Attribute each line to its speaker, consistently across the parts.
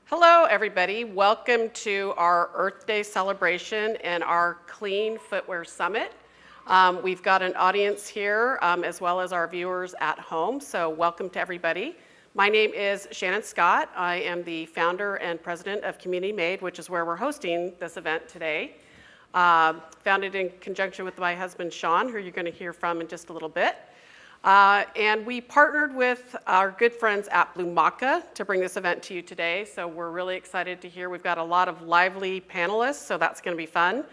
Speaker 1: Hello, everybody. Welcome to our Earth Day celebration and our Clean Footwear Summit. We've got an audience here as well as our viewers at home, so welcome to everybody. My name is Shannon Scott. I am the founder and president of COMUNITymade, which is where we're hosting this event today. Founded in conjunction with my husband, Sean, who you're going to hear from in just a little bit. And we partnered with our good friends at Blumaka to bring this event to you today. So we're really excited to hear. We've got a lot of lively panelists, so that's going to be fun.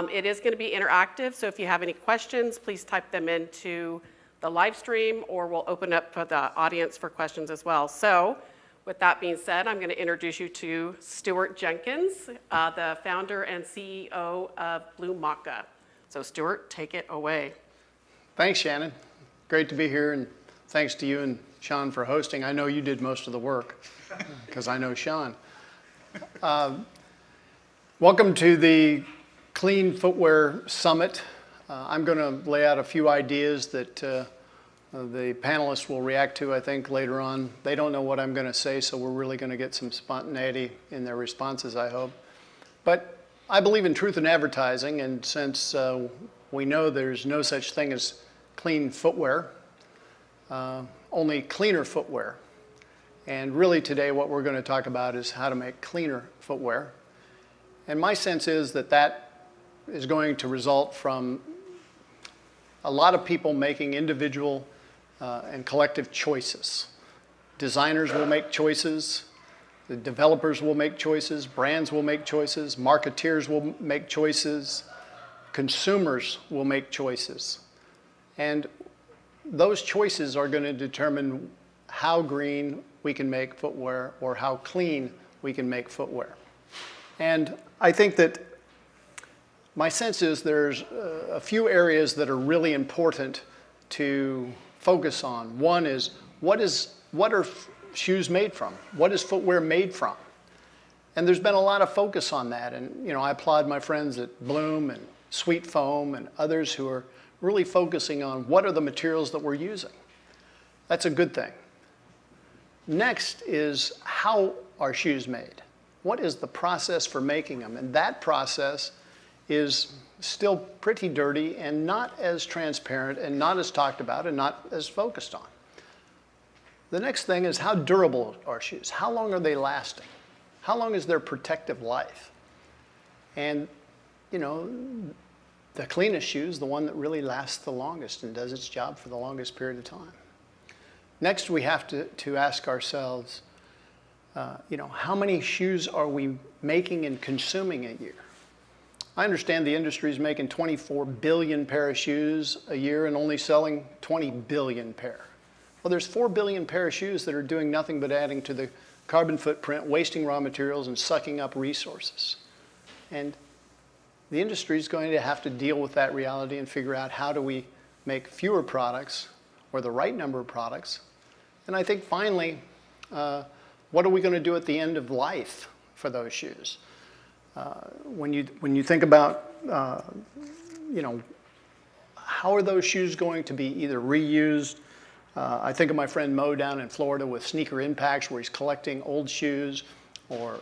Speaker 1: It is going to be interactive, so if you have any questions, please type them into the live stream, or we'll open up for the audience for questions as well. So with that being said, I'm going to introduce you to Stuart Jenkins, the founder and CEO of Blumaka. So Stuart, take it away.
Speaker 2: Thanks, Shannon. Great to be here, and thanks to you and Sean for hosting. I know you did most of the work, because I know Sean. Welcome to the Clean Footwear Summit. I'm going to lay out a few ideas that the panelists will react to, I think, later on. They don't know what I'm going to say, so we're really going to get some spontaneity in their responses, I hope. But I believe in truth in advertising, and since we know there's no such thing as clean footwear, only cleaner footwear. And really today what we're going to talk about is how to make cleaner footwear. And my sense is that that is going to result from a lot of people making individual and collective choices. Designers will make choices, the developers will make choices, brands will make choices, marketeers will make choices, consumers will make choices. And those choices are going to determine how green we can make footwear or how clean we can make footwear. And I think that my sense is there's a few areas that are really important to focus on. One is what are shoes made from? What is footwear made from? And there's been a lot of focus on that. And I applaud my friends at Bloom and Sweet Foam and others who are really focusing on what are the materials that we're using. That's a good thing. Next is how are shoes made? What is the process for making them? And that process is still pretty dirty and not as transparent and not as talked about and not as focused on. The next thing is how durable are shoes? How long are they lasting? How long is their protective life? And the cleanest shoe is the one that really lasts the longest and does its job for the longest period of time. Next, we have to ask ourselves, how many shoes are we making and consuming a year? I understand the industry is making 24 billion pair of shoes a year and only selling 20 billion pair. Well, there's 4 billion pair of shoes that are doing nothing but adding to the carbon footprint, wasting raw materials, and sucking up resources. And the industry is going to have to deal with that reality and figure out how do we make fewer products or the right number of products. And I think finally, what are we going to do at the end of life for those shoes? When you think about, how are those shoes going to be either reused? I think of my friend Mo down in Florida with Sneaker Impacts, where he's collecting old shoes or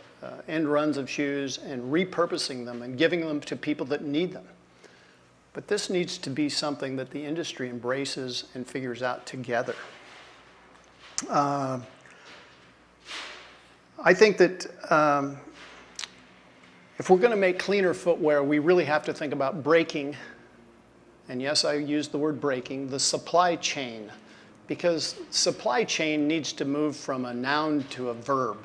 Speaker 2: end runs of shoes and repurposing them and giving them to people that need them. But this needs to be something that the industry embraces and figures out together. I think that if we're going to make cleaner footwear, we really have to think about breaking, and yes, I use the word breaking, the supply chain, because supply chain needs to move from a noun to a verb.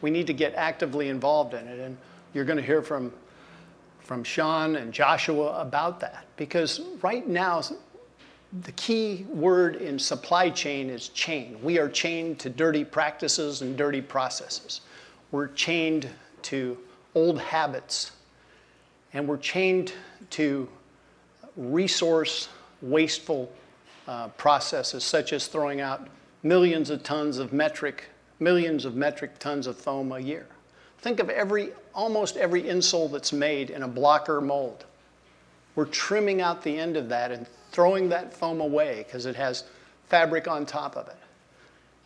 Speaker 2: We need to get actively involved in it, and you're going to hear from Sean and Joshua about that, because right now the key word in supply chain is chain. We are chained to dirty practices and dirty processes. We're chained to old habits, and we're chained to resource wasteful processes, such as throwing out millions of metric tons of foam a year. Think of almost every insole that's made in a blocker mold. We're trimming out the end of that and throwing that foam away because it has fabric on top of it.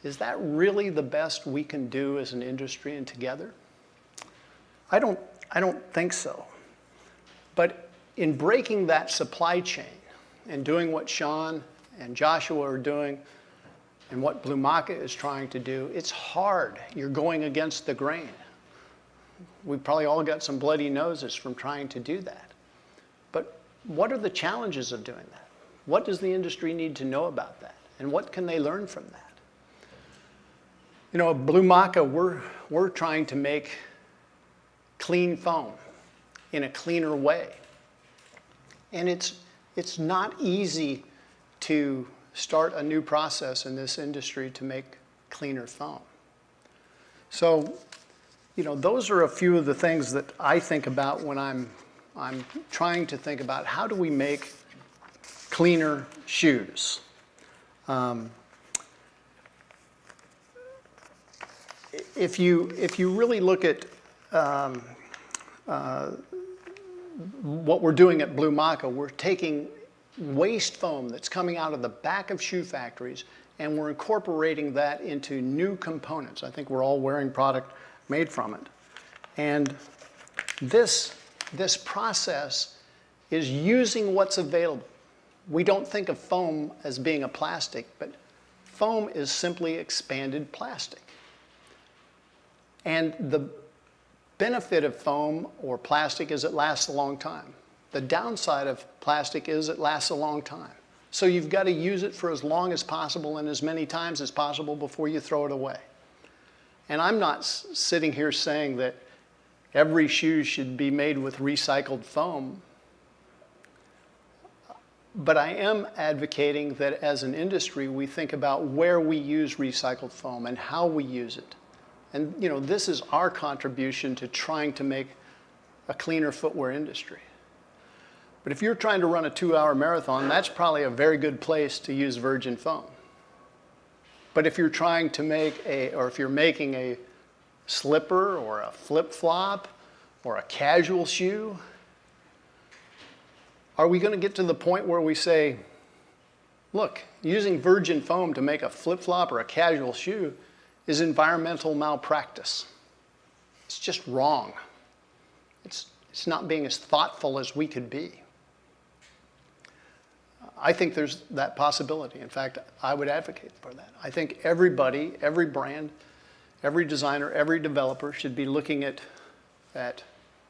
Speaker 2: is that really the best we can do as an industry and together? I don't think so. But in breaking that supply chain and doing what Sean and Joshua are doing and what Blumaka is trying to do, it's hard. You're going against the grain. We've probably all got some bloody noses from trying to do that. But what are the challenges of doing that? What does the industry need to know about that? And what can they learn from that? You know, at Blumaka, we're trying to make clean foam in a cleaner way. And it's not easy to start a new process in this industry to make cleaner foam. So, you know, those are a few of the things that I think about when I'm trying to think about how do we make cleaner shoes. If you really look at what we're doing at Blumaka, we're taking waste foam that's coming out of the back of shoe factories and we're incorporating that into new components. I think we're all wearing product made from it. And this process is using what's available. We don't think of foam as being a plastic, but foam is simply expanded plastic. And the benefit of foam or plastic is it lasts a long time. The downside of plastic is it lasts a long time. So you've got to use it for as long as possible and as many times as possible before you throw it away. And I'm not sitting here saying that every shoe should be made with recycled foam, but I am advocating that as an industry we think about where we use recycled foam and how we use it. And you know, this is our contribution to trying to make a cleaner footwear industry. But if you're trying to run a 2-hour marathon, that's probably a very good place to use virgin foam. But if you're trying to make if you're making a slipper or a flip-flop or a casual shoe, are we going to get to the point where we say, look, using virgin foam to make a flip-flop or a casual shoe is environmental malpractice? It's just wrong. It's not being as thoughtful as we could be. I think there's that possibility. In fact, I would advocate for that. I think everybody, every brand, every designer, every developer should be looking at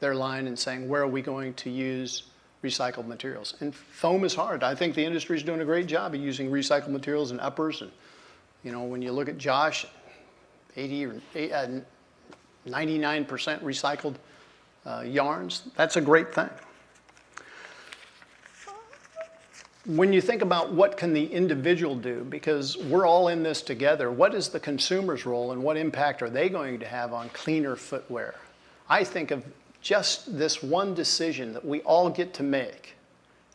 Speaker 2: their line and saying, where are we going to use recycled materials? And foam is hard. I think the industry is doing a great job of using recycled materials and uppers. And you know, when you look at Josh, 80 or 99% recycled yarns, that's a great thing. When you think about what can the individual do, because we're all in this together, what is the consumer's role and what impact are they going to have on cleaner footwear? I think of just this one decision that we all get to make.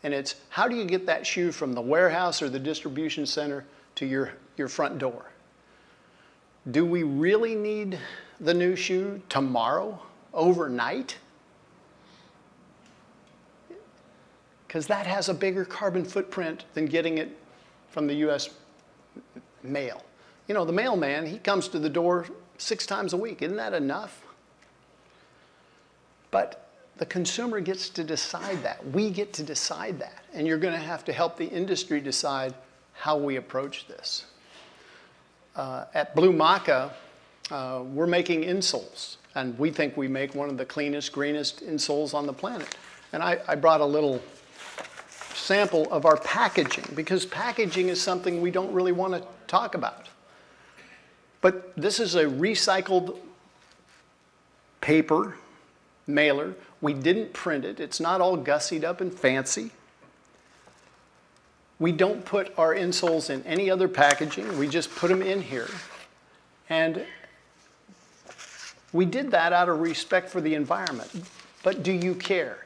Speaker 2: And it's how do you get that shoe from the warehouse or the distribution center to your front door? Do we really need the new shoe tomorrow, overnight? Because that has a bigger carbon footprint than getting it from the US mail. You know, the mailman, he comes to the door 6 times a week. Isn't that enough? But the consumer gets to decide that. We get to decide that. And you're going to have to help the industry decide how we approach this. At Blumaka, we're making insoles. And we think we make one of the cleanest, greenest insoles on the planet. And I brought a little sample of our packaging, because packaging is something we don't really want to talk about. But this is a recycled paper mailer. We didn't print it. It's not all gussied up and fancy. We don't put our insoles in any other packaging. We just put them in here. And we did that out of respect for the environment. But do you care?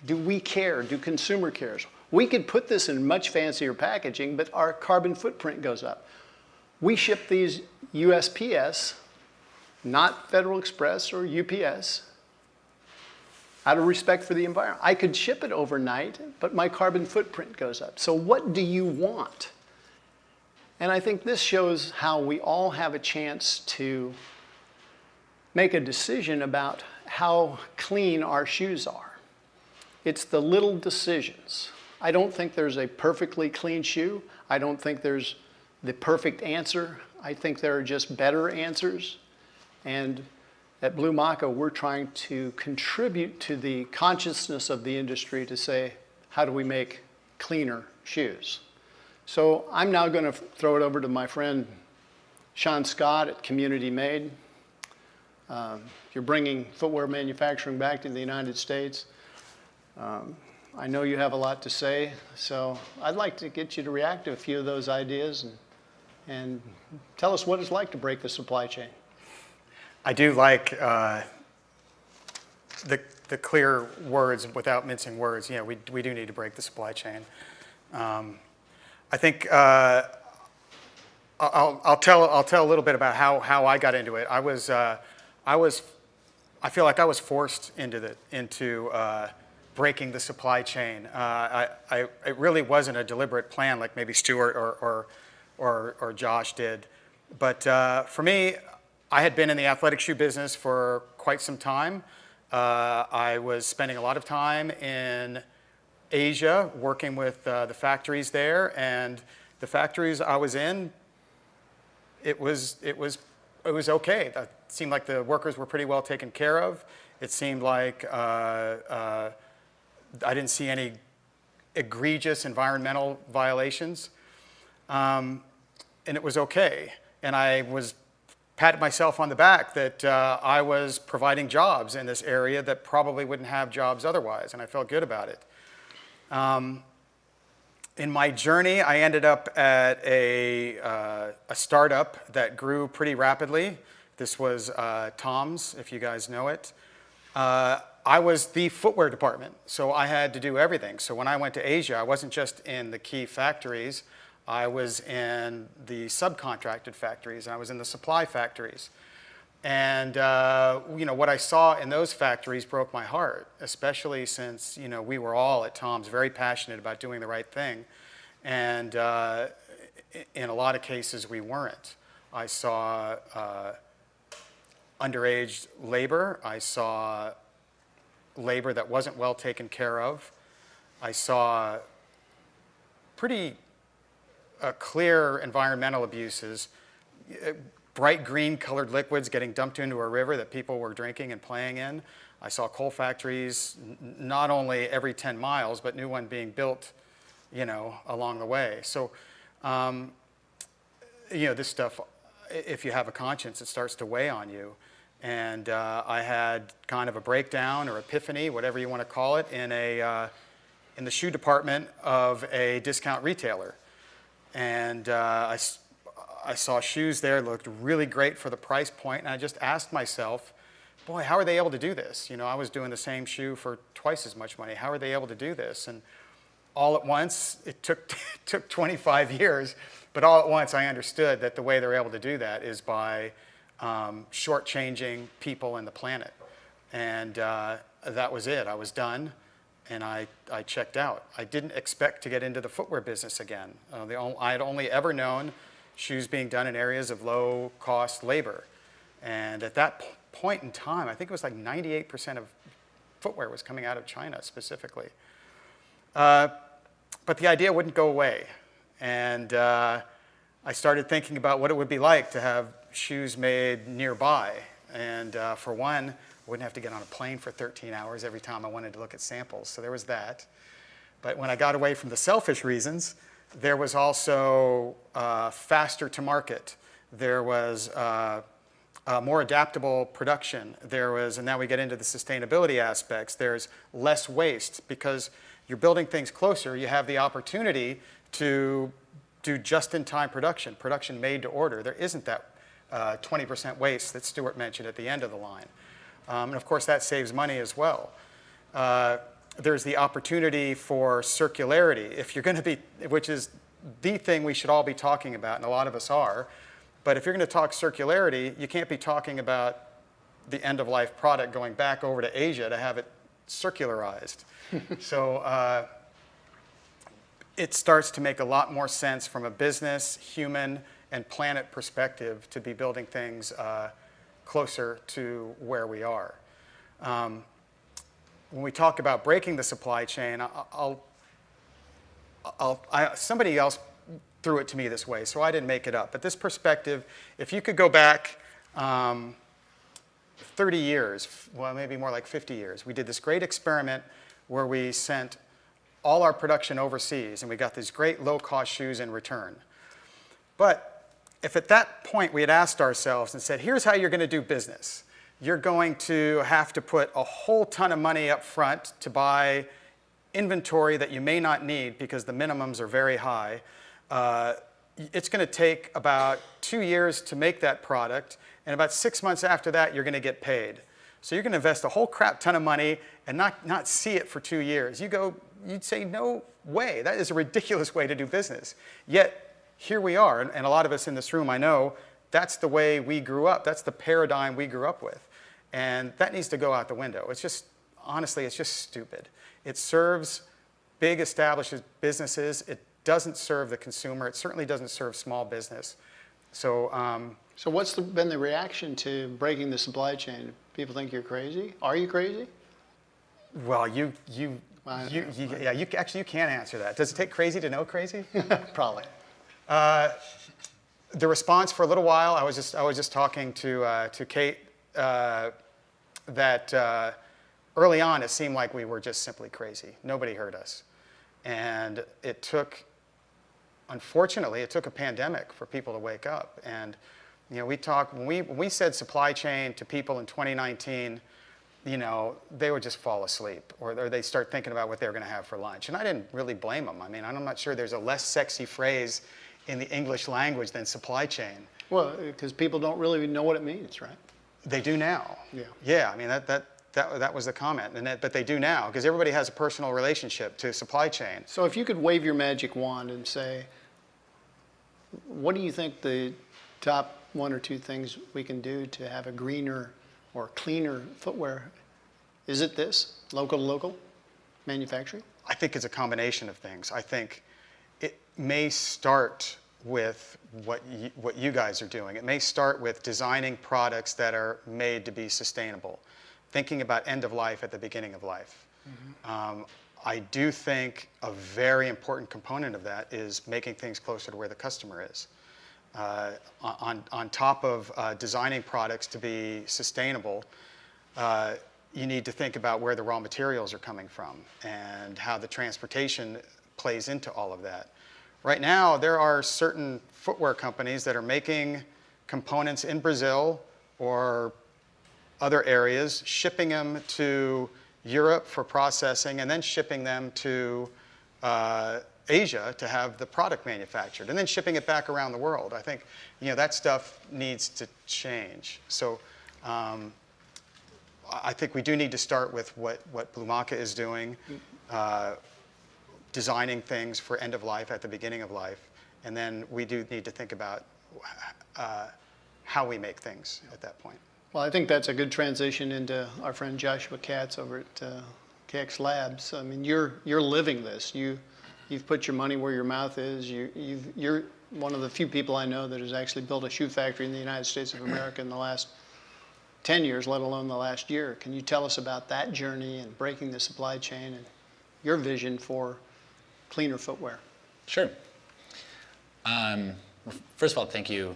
Speaker 2: Do we care? Do consumer cares? We could put this in much fancier packaging, but our carbon footprint goes up. We ship these USPS, not Federal Express or UPS, out of respect for the environment. I could ship it overnight, but my carbon footprint goes up. So what do you want? And I think this shows how we all have a chance to make a decision about how clean our shoes are. It's the little decisions. I don't think there's a perfectly clean shoe. I don't think there's the perfect answer. I think there are just better answers. And at Blumaka, we're trying to contribute to the consciousness of the industry to say, how do we make cleaner shoes? So I'm now going to throw it over to my friend Sean Scott at COMUNITymade. You're bringing footwear manufacturing back to the United States. I know you have a lot to say, so I'd like to get you to react to a few of those ideas and tell us what it's like to break the supply chain.
Speaker 3: I do like the clear words without mincing words. You know, we do need to break the supply chain. I think I'll tell a little bit about how I got into it. I feel like I was forced into breaking the supply chain. It really wasn't a deliberate plan like maybe Stuart or Josh did. But for me, I had been in the athletic shoe business for quite some time. I was spending a lot of time in Asia working with the factories there, and the factories I was in, it was okay. It seemed like the workers were pretty well taken care of. It seemed like I didn't see any egregious environmental violations, and it was okay. And I was patted myself on the back that I was providing jobs in this area that probably wouldn't have jobs otherwise, and I felt good about it. In my journey, I ended up at a startup that grew pretty rapidly. This was Tom's, if you guys know it. I was the footwear department, so I had to do everything. So when I went to Asia, I wasn't just in the key factories. I was in the subcontracted factories, and I was in the supply factories. And what I saw in those factories broke my heart, especially since we were all at Tom's very passionate about doing the right thing. And in a lot of cases, we weren't. I saw underage labor. I saw labor that wasn't well taken care of. I saw pretty clear environmental abuses, bright green colored liquids getting dumped into a river that people were drinking and playing in. I saw coal factories not only every 10 miles, but new one being built, along the way. So, this stuff, if you have a conscience, it starts to weigh on you. And I had kind of a breakdown or epiphany, whatever you want to call it, in the shoe department of a discount retailer. And I saw shoes there that looked really great for the price point, and I just asked myself, boy, how are they able to do this? I was doing the same shoe for twice as much money. How are they able to do this? And all at once, it took 25 years, but all at once I understood that the way they're able to do that is by shortchanging people and the planet. And that was it. I was done. And I checked out. I didn't expect to get into the footwear business again. I had only ever known shoes being done in areas of low-cost labor. And at that point in time, I think it was like 98% of footwear was coming out of China specifically. But the idea wouldn't go away. And I started thinking about what it would be like to have shoes made nearby. And for one, I wouldn't have to get on a plane for 13 hours every time I wanted to look at samples. So there was that. But when I got away from the selfish reasons, there was also faster to market. There was more adaptable production. There was, and now we get into the sustainability aspects, there's less waste because you're building things closer. You have the opportunity to do just-in-time production made to order. There isn't that 20% waste that Stuart mentioned at the end of the line. And of course, that saves money as well. There's the opportunity for circularity. If you're going to be, which is the thing we should all be talking about, and a lot of us are, but if you're going to talk circularity, you can't be talking about the end-of-life product going back over to Asia to have it circularized. So it starts to make a lot more sense from a business, human, and planet perspective to be building things closer to where we are. When we talk about breaking the supply chain, somebody else threw it to me this way, so I didn't make it up. But this perspective, if you could go back 30 years, well, maybe more like 50 years, we did this great experiment where we sent all our production overseas, and we got these great low-cost shoes in return. But if at that point we had asked ourselves and said, here's how you're going to do business. You're going to have to put a whole ton of money up front to buy inventory that you may not need because the minimums are very high. It's going to take about 2 years to make that product, and about 6 months after that, you're going to get paid. So you're going to invest a whole crap ton of money and not see it for 2 years. You'd say, no way, that is a ridiculous way to do business. Yet, here we are, and a lot of us in this room, I know, that's the way we grew up. That's the paradigm we grew up with. And that needs to go out the window. It's just, honestly, it's just stupid. It serves big established businesses. It doesn't serve the consumer. It certainly doesn't serve small business. So,
Speaker 2: So what's been the reaction to breaking the supply chain? People think you're crazy? Are you crazy?
Speaker 3: well, you can't answer that. Does it take crazy to know crazy?
Speaker 2: Probably.
Speaker 3: The response for a little while, I was just talking to Kate that early on it seemed like we were just simply crazy. Nobody heard us, and unfortunately, it took a pandemic for people to wake up. And when we said supply chain to people in 2019, they would just fall asleep, or they start thinking about what they were going to have for lunch. And I didn't really blame them. I mean, I'm not sure there's a less sexy phrase in the English language than supply chain.
Speaker 2: Well, because people don't really know what it means, right?
Speaker 3: They do now.
Speaker 2: Yeah.
Speaker 3: Yeah, I mean, that was the comment. But they do now, because everybody has a personal relationship to supply chain.
Speaker 2: So if you could wave your magic wand and say, what do you think the top 1 or 2 things we can do to have a greener or cleaner footwear? Is it this, local to local manufacturing?
Speaker 3: I think it's a combination of things. I think it may start with what you guys are doing. It may start with designing products that are made to be sustainable, thinking about end of life at the beginning of life. Mm-hmm. I do think a very important component of that is making things closer to where the customer is. On top of designing products to be sustainable, you need to think about where the raw materials are coming from and how the transportation plays into all of that. Right now, there are certain footwear companies that are making components in Brazil or other areas, shipping them to Europe for processing, and then shipping them to Asia to have the product manufactured, and then shipping it back around the world. I think that stuff needs to change. So I think we do need to start with what Blumaka is doing, designing things for end of life at the beginning of life, and then we do need to think about how we make things at that point.
Speaker 2: Well, I think that's a good transition into our friend Joshua Katz over at KX Labs. I mean, you're living this. You've put your money where your mouth is. You're one of the few people I know that has actually built a shoe factory in the United States of America in the last 10 years, let alone the last year. Can you tell us about that journey and breaking the supply chain and your vision for cleaner footwear?
Speaker 4: Sure. First of all, thank you,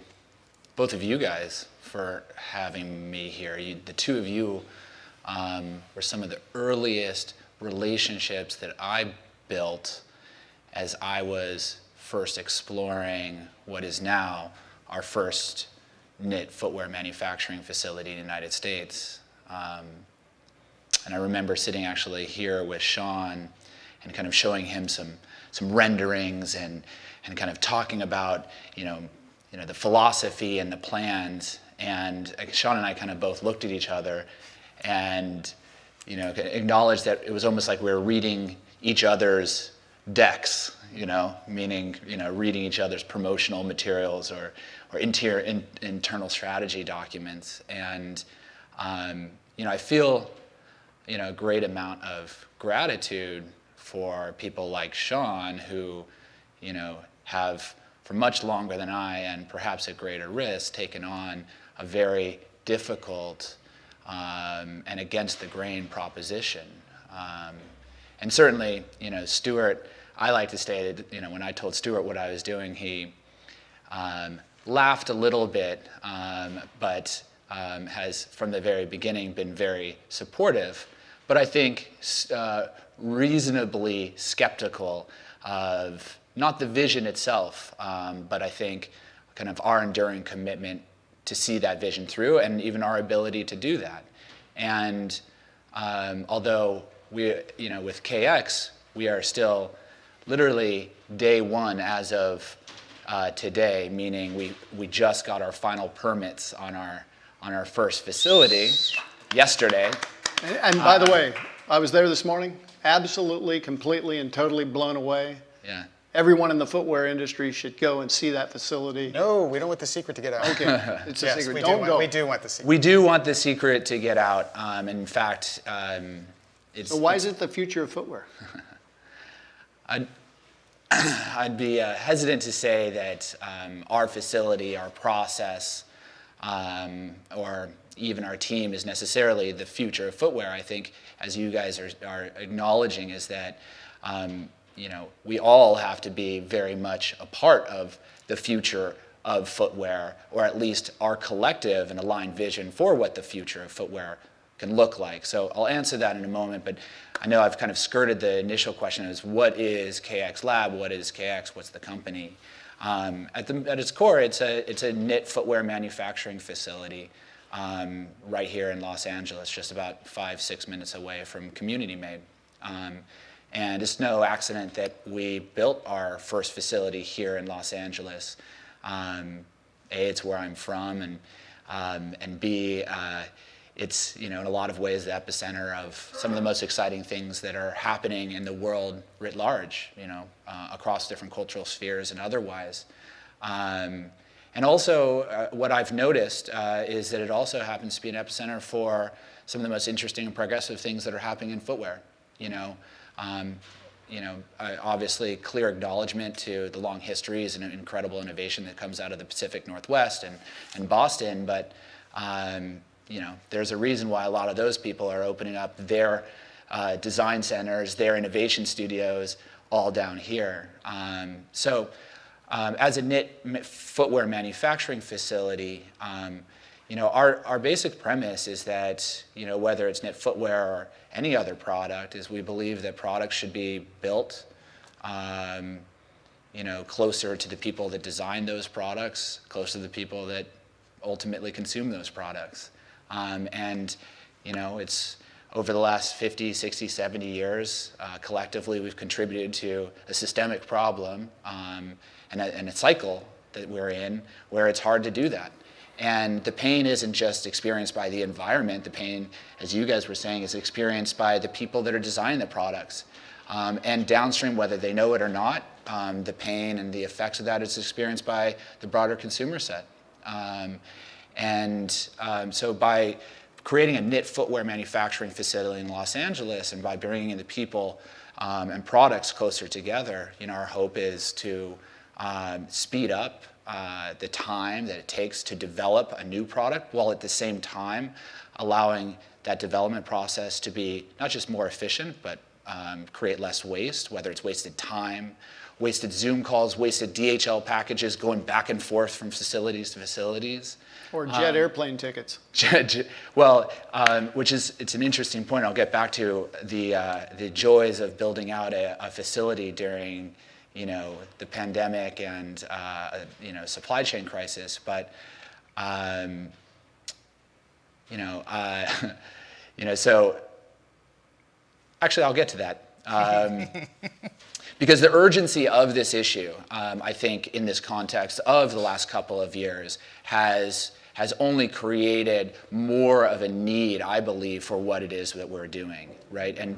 Speaker 4: both of you guys, for having me here. The two of you were some of the earliest relationships that I built as I was first exploring what is now our first knit footwear manufacturing facility in the United States. And I remember sitting actually here with Sean and kind of showing him some renderings and kind of talking about the philosophy and the plans. And Sean and I kind of both looked at each other and acknowledged that it was almost like we were reading each other's decks, meaning reading each other's promotional materials or internal strategy documents. And I feel a great amount of gratitude for people like Sean, who, have for much longer than I, and perhaps at greater risk, taken on a very difficult and against the grain proposition. And certainly, Stuart, I like to say that, when I told Stuart what I was doing, he laughed a little bit, but has from the very beginning been very supportive, but I think reasonably skeptical of not the vision itself, but I think kind of our enduring commitment to see that vision through, and even our ability to do that. And although we, with KX, we are still literally day one as of today, meaning we just got our final permits on our first facility yesterday.
Speaker 2: And by the way, I was there this morning, absolutely, completely, and totally blown away.
Speaker 4: Yeah.
Speaker 2: Everyone in the footwear industry should go and see that facility.
Speaker 3: No, we don't want the secret to get out.
Speaker 2: Okay, it's a
Speaker 3: Yes,
Speaker 2: secret.
Speaker 3: we
Speaker 2: Don't go.
Speaker 3: we do want the secret.
Speaker 4: We do want the secret to get out. In fact, it's.
Speaker 2: So why is it the future of footwear?
Speaker 4: I'd be hesitant to say that our facility, our process, or even our team is necessarily the future of footwear. I think, as you guys are acknowledging, is that we all have to be very much a part of the future of footwear, or at least our collective and aligned vision for what the future of footwear can look like. So I'll answer that in a moment, but I know I've kind of skirted the initial question is, what is KX Lab? What is KX? What's the company? At its core, it's a knit footwear manufacturing facility right here in Los Angeles, just about 5-6 minutes away from COMUNITYmade. And it's no accident that we built our first facility here in Los Angeles. A, it's where I'm from, and B, it's in a lot of ways the epicenter of some of the most exciting things that are happening in the world writ large, across different cultural spheres and otherwise. And also, what I've noticed is that it also happens to be an epicenter for some of the most interesting and progressive things that are happening in footwear. Obviously clear acknowledgement to the long histories and incredible innovation that comes out of the Pacific Northwest and Boston, but there's a reason why a lot of those people are opening up their design centers, their innovation studios, all down here. So as a knit footwear manufacturing facility, our basic premise is that, whether it's knit footwear or any other product, is we believe that products should be built, closer to the people that design those products, closer to the people that ultimately consume those products. It's over the last 50, 60, 70 years, collectively we've contributed to a systemic problem and a cycle that we're in where it's hard to do that. And the pain isn't just experienced by the environment. The pain, as you guys were saying, is experienced by the people that are designing the products. And downstream, whether they know it or not, the pain and the effects of that is experienced by the broader consumer set. So by creating a knit footwear manufacturing facility in Los Angeles, and by bringing in the people and products closer together, our hope is to speed up the time that it takes to develop a new product, while at the same time allowing that development process to be not just more efficient, but create less waste, whether it's wasted time, wasted Zoom calls, wasted DHL packages going back and forth from facilities to facilities.
Speaker 2: Or jet airplane tickets.
Speaker 4: Well, it's an interesting point. I'll get back to the joys of building out a facility during the pandemic and supply chain crisis, but so actually I'll get to that. Because the urgency of this issue, I think, in this context of the last couple of years, has only created more of a need, I believe, for what it is that we're doing, right? And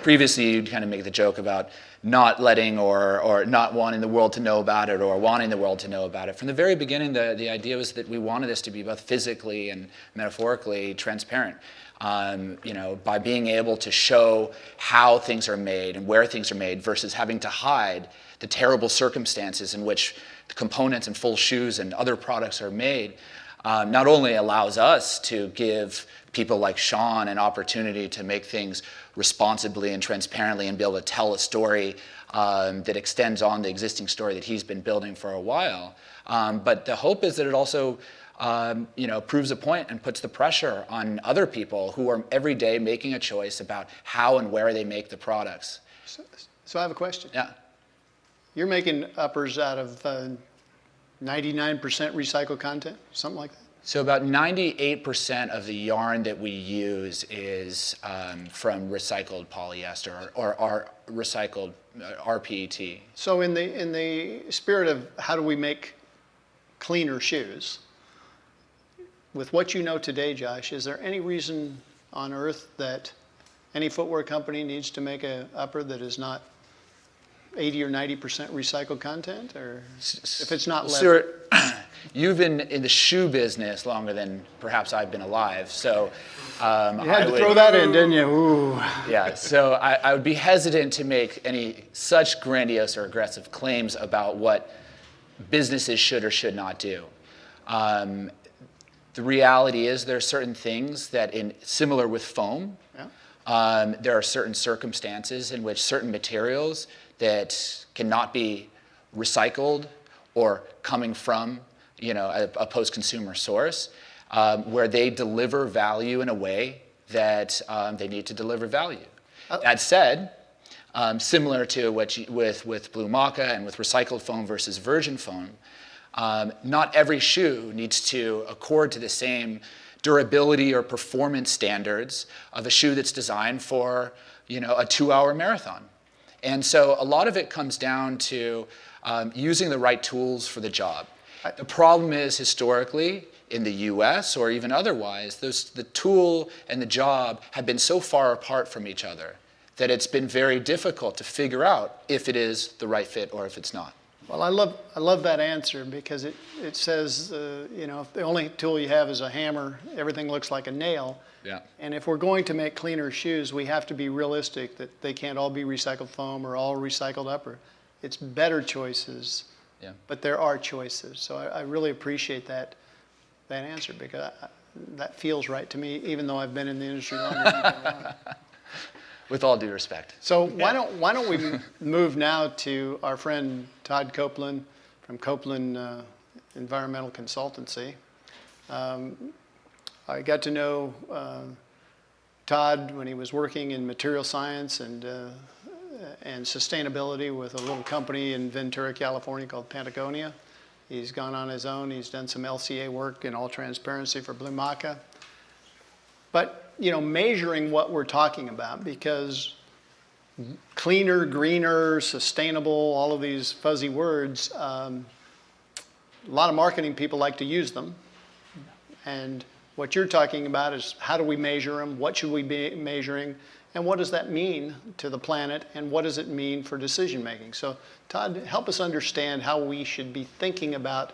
Speaker 4: previously, you'd kind of make the joke about not letting or not wanting the world to know about it, or wanting the world to know about it. From the very beginning, the idea was that we wanted this to be both physically and metaphorically transparent. by being able to show how things are made and where things are made versus having to hide the terrible circumstances in which the components and full shoes and other products are made, not only allows us to give people like Sean an opportunity to make things responsibly and transparently and be able to tell a story that extends on the existing story that he's been building for a while, but the hope is that it also proves a point and puts the pressure on other people who are every day making a choice about how and where they make the products.
Speaker 2: So I have a question.
Speaker 4: Yeah.
Speaker 2: You're making uppers out of 99% recycled content, something like that?
Speaker 4: So about 98% of the yarn that we use is from recycled polyester or recycled rPET.
Speaker 2: So in the spirit of how do we make cleaner shoes, with what you know today, Josh, is there any reason on earth that any footwear company needs to make an upper that is not 80 or 90% recycled content, or if it's not leather?
Speaker 4: Stuart, you've been in the shoe business longer than perhaps I've been alive, so
Speaker 2: you had to throw that in, didn't you? Ooh.
Speaker 4: Yeah, so I would be hesitant to make any such grandiose or aggressive claims about what businesses should or should not do. The reality is there are certain things that, similar with foam, there are certain circumstances in which certain materials that cannot be recycled or coming from a post-consumer source, where they deliver value in a way that they need to deliver value. That said, similar to with Blumaka and with recycled foam versus virgin foam, not every shoe needs to accord to the same durability or performance standards of a shoe that's designed for a 2-hour marathon. And so a lot of it comes down to using the right tools for the job. The problem is, historically, in the US or even otherwise, the tool and the job have been so far apart from each other that it's been very difficult to figure out if it is the right fit or if it's not.
Speaker 2: Well, I love that answer, because it says, if the only tool you have is a hammer, everything looks like a nail.
Speaker 4: Yeah.
Speaker 2: And if we're going to make cleaner shoes, we have to be realistic that they can't all be recycled foam or all recycled upper. It's better choices, but there are choices. So I really appreciate that answer, because that feels right to me, even though I've been in the industry longer than you've been around.
Speaker 4: With all due respect.
Speaker 2: So why don't we move now to our friend Todd Copeland from Copeland Environmental Consultancy. I got to know Todd when he was working in material science and sustainability with a little company in Ventura, California called Patagonia. He's gone on his own. He's done some LCA work in all transparency for Blumaka. But measuring what we're talking about, because cleaner, greener, sustainable, all of these fuzzy words, a lot of marketing people like to use them. And what you're talking about is how do we measure them, what should we be measuring, and what does that mean to the planet, and what does it mean for decision making? So Todd, help us understand how we should be thinking about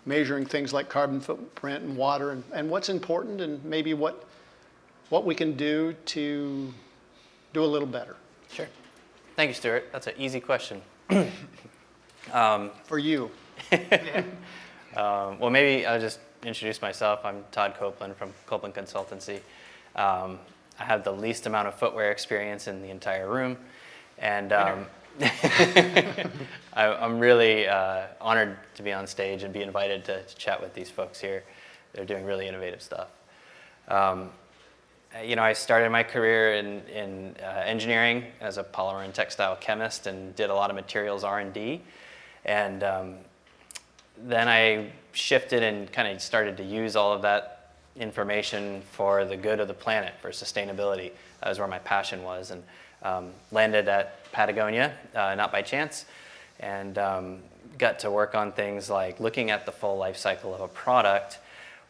Speaker 2: measuring things like carbon footprint and water, and what's important, and maybe what we can do to do a little better.
Speaker 5: Sure. Thank you, Stuart. That's an easy question.
Speaker 2: For you.
Speaker 5: Well, maybe I'll just introduce myself. I'm Todd Copeland from Copeland Consultancy. I have the least amount of footwear experience in the entire room, and I'm really honored to be on stage and be invited to chat with these folks here. They're doing really innovative stuff. I started my career in engineering as a polymer and textile chemist and did a lot of materials R&D. And then I shifted and kind of started to use all of that information for the good of the planet, for sustainability. That was where my passion was, and landed at Patagonia, not by chance, and got to work on things like looking at the full life cycle of a product.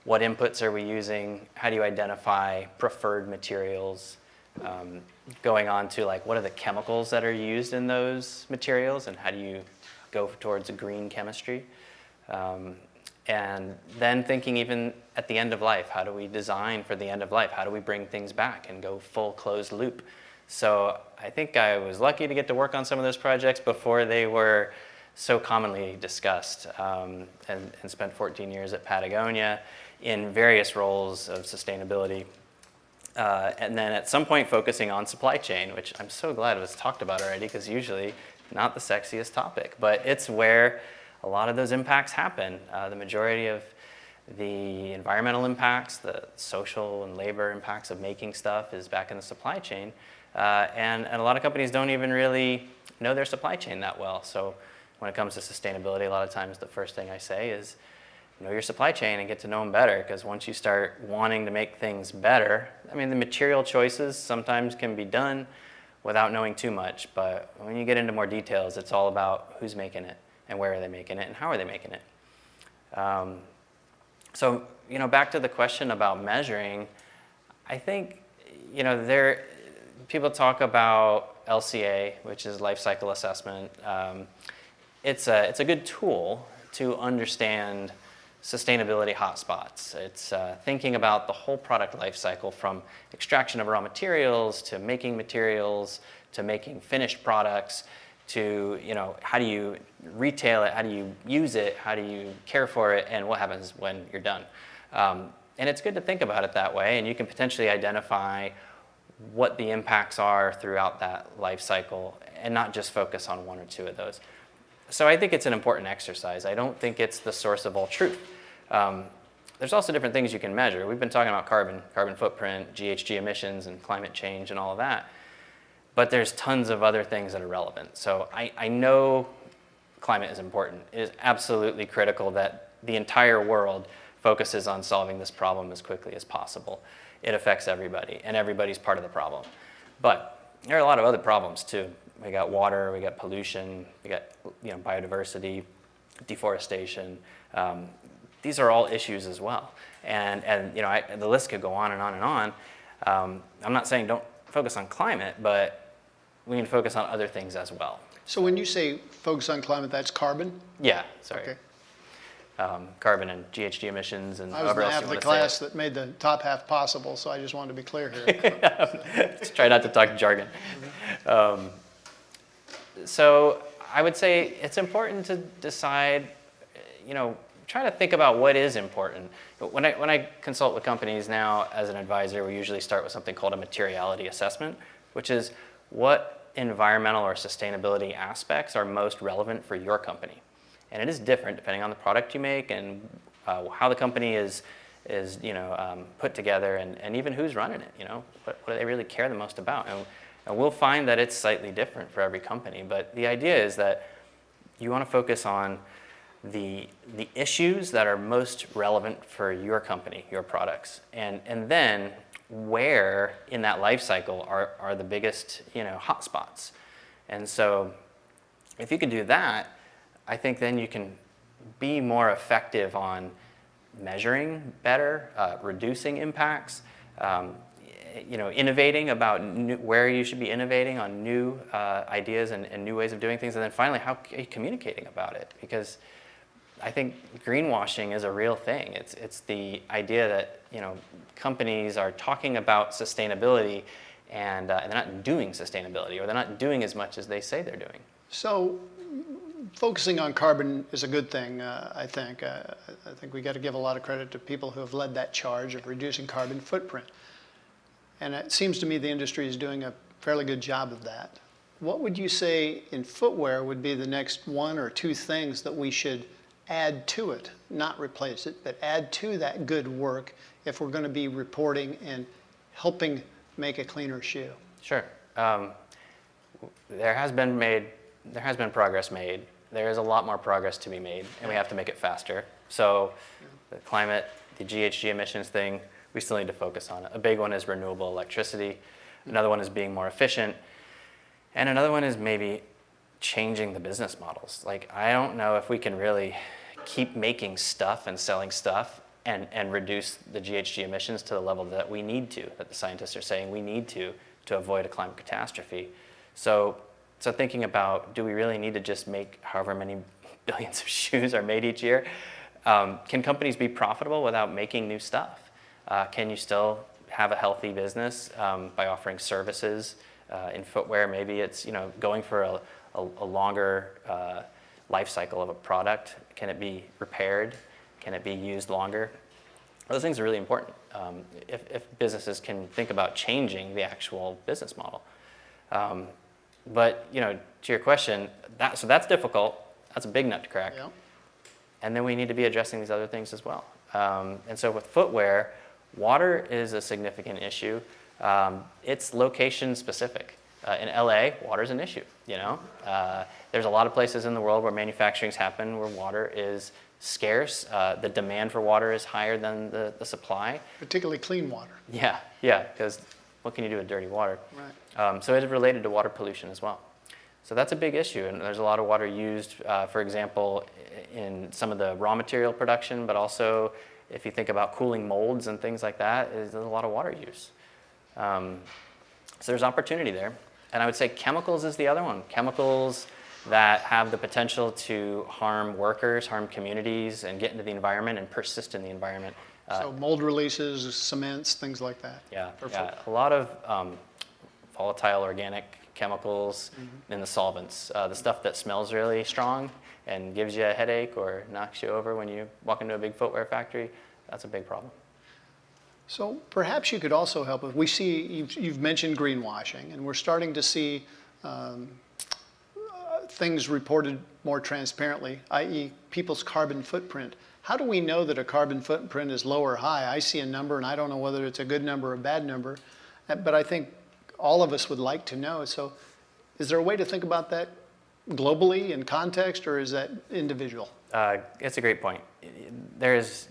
Speaker 5: What inputs are we using? How do you identify preferred materials? Going on to what are the chemicals that are used in those materials, and how do you go towards a green chemistry? And then thinking even at the end of life, how do we design for the end of life? How do we bring things back and go full closed loop? So I think I was lucky to get to work on some of those projects before they were so commonly discussed, and spent 14 years at Patagonia in various roles of sustainability. And then at some point focusing on supply chain, which I'm so glad was talked about already, because usually not the sexiest topic, but it's where a lot of those impacts happen. The majority of the environmental impacts, the social and labor impacts of making stuff is back in the supply chain. And a lot of companies don't even really know their supply chain that well. So when it comes to sustainability, a lot of times the first thing I say is know your supply chain and get to know them better, because once you start wanting to make things better, I mean, the material choices sometimes can be done without knowing too much, but when you get into more details, it's all about who's making it and where are they making it and how are they making it. So, back to the question about measuring, I think, people talk about LCA, which is life cycle assessment. It's a good tool to understand sustainability hotspots. It's thinking about the whole product life cycle, from extraction of raw materials to making materials to making finished products to, how do you retail it, how do you use it, how do you care for it, and what happens when you're done. And it's good to think about it that way, and you can potentially identify what the impacts are throughout that life cycle and not just focus on one or two of those. So I think it's an important exercise. I don't think it's the source of all truth. There's also different things you can measure. We've been talking about carbon footprint, GHG emissions, and climate change and all of that. But there's tons of other things that are relevant. So I know climate is important. It is absolutely critical that the entire world focuses on solving this problem as quickly as possible. It affects everybody, and everybody's part of the problem. But there are a lot of other problems too. We got water, we got pollution, we got biodiversity, deforestation. These are all issues as well. And the list could go on and on and on. I'm not saying don't focus on climate, but we need to focus on other things as well.
Speaker 2: So when you say focus on climate, that's carbon?
Speaker 5: Yeah, sorry.
Speaker 2: Okay.
Speaker 5: Carbon and GHG emissions and
Speaker 2: I was
Speaker 5: however
Speaker 2: the
Speaker 5: else
Speaker 2: half
Speaker 5: you
Speaker 2: of the
Speaker 5: want to
Speaker 2: class
Speaker 5: say
Speaker 2: that made the top half possible, so I just wanted to be clear here.
Speaker 5: Let's try not to talk jargon. So I would say it's important to decide, try to think about what is important. When I consult with companies now as an advisor, we usually start with something called a materiality assessment, which is what environmental or sustainability aspects are most relevant for your company. And it is different depending on the product you make and how the company is put together, and even who's running it. What do they really care the most about? And we'll find that it's slightly different for every company. But the idea is that you want to focus on the issues that are most relevant for your company, your products, and then where in that life cycle are the biggest hotspots. And so if you can do that, I think then you can be more effective on measuring better, reducing impacts, innovating about where you should be innovating on new ideas and new ways of doing things. And then finally, how are you communicating about it? Because I think greenwashing is a real thing. It's the idea that companies are talking about sustainability and they're not doing sustainability, or they're not doing as much as they say they're doing.
Speaker 2: So focusing on carbon is a good thing, I think. I think we got to give a lot of credit to people who have led that charge of reducing carbon footprint. And it seems to me the industry is doing a fairly good job of that. What would you say in footwear would be the next one or two things that we should add to it, not replace it, but add to that good work if we're going to be reporting and helping make a cleaner shoe?
Speaker 5: Sure. There has been progress made. There is a lot more progress to be made, and we have to make it faster. So the climate, the GHG emissions thing, we still need to focus on it. A big one is renewable electricity. Another one is being more efficient. And another one is maybe changing the business models. Like, I don't know if we can really keep making stuff and selling stuff and reduce the GHG emissions to the level that we need to, that the scientists are saying we need to avoid a climate catastrophe. So thinking about, do we really need to just make however many billions of shoes are made each year? Can companies be profitable without making new stuff? Can you still have a healthy business by offering services in footwear? Maybe it's going for a longer life cycle of a product. Can it be repaired? Can it be used longer? Those things are really important if businesses can think about changing the actual business model. But to your question, that's difficult. That's a big nut to crack.
Speaker 2: Yeah.
Speaker 5: And then we need to be addressing these other things as well. And so with footwear, water is a significant issue. It's location specific. In LA, water is an issue. There's a lot of places in the world where manufacturings happen where water is scarce. The demand for water is higher than the supply.
Speaker 2: Particularly clean water.
Speaker 5: Yeah, because what can you do with dirty water?
Speaker 2: Right.
Speaker 5: So it is related to water pollution as well. So that's a big issue, and there's a lot of water used, for example, in some of the raw material production, but also if you think about cooling molds and things like that, there's a lot of water use. So there's opportunity there. And I would say chemicals is the other one. Chemicals that have the potential to harm workers, harm communities, and get into the environment and persist in the environment.
Speaker 2: So mold releases, cements, things like that.
Speaker 5: Yeah, a lot of volatile organic chemicals in the solvents. The stuff that smells really strong and gives you a headache or knocks you over when you walk into a big footwear factory, that's a big problem.
Speaker 2: So perhaps you could also help us. We see, you've mentioned greenwashing, and we're starting to see things reported more transparently, i.e. people's carbon footprint. How do we know that a carbon footprint is low or high? I see a number, and I don't know whether it's a good number or a bad number, but I think all of us would like to know. So is there a way to think about that globally in context, or is that individual?
Speaker 5: It's a great point. There's,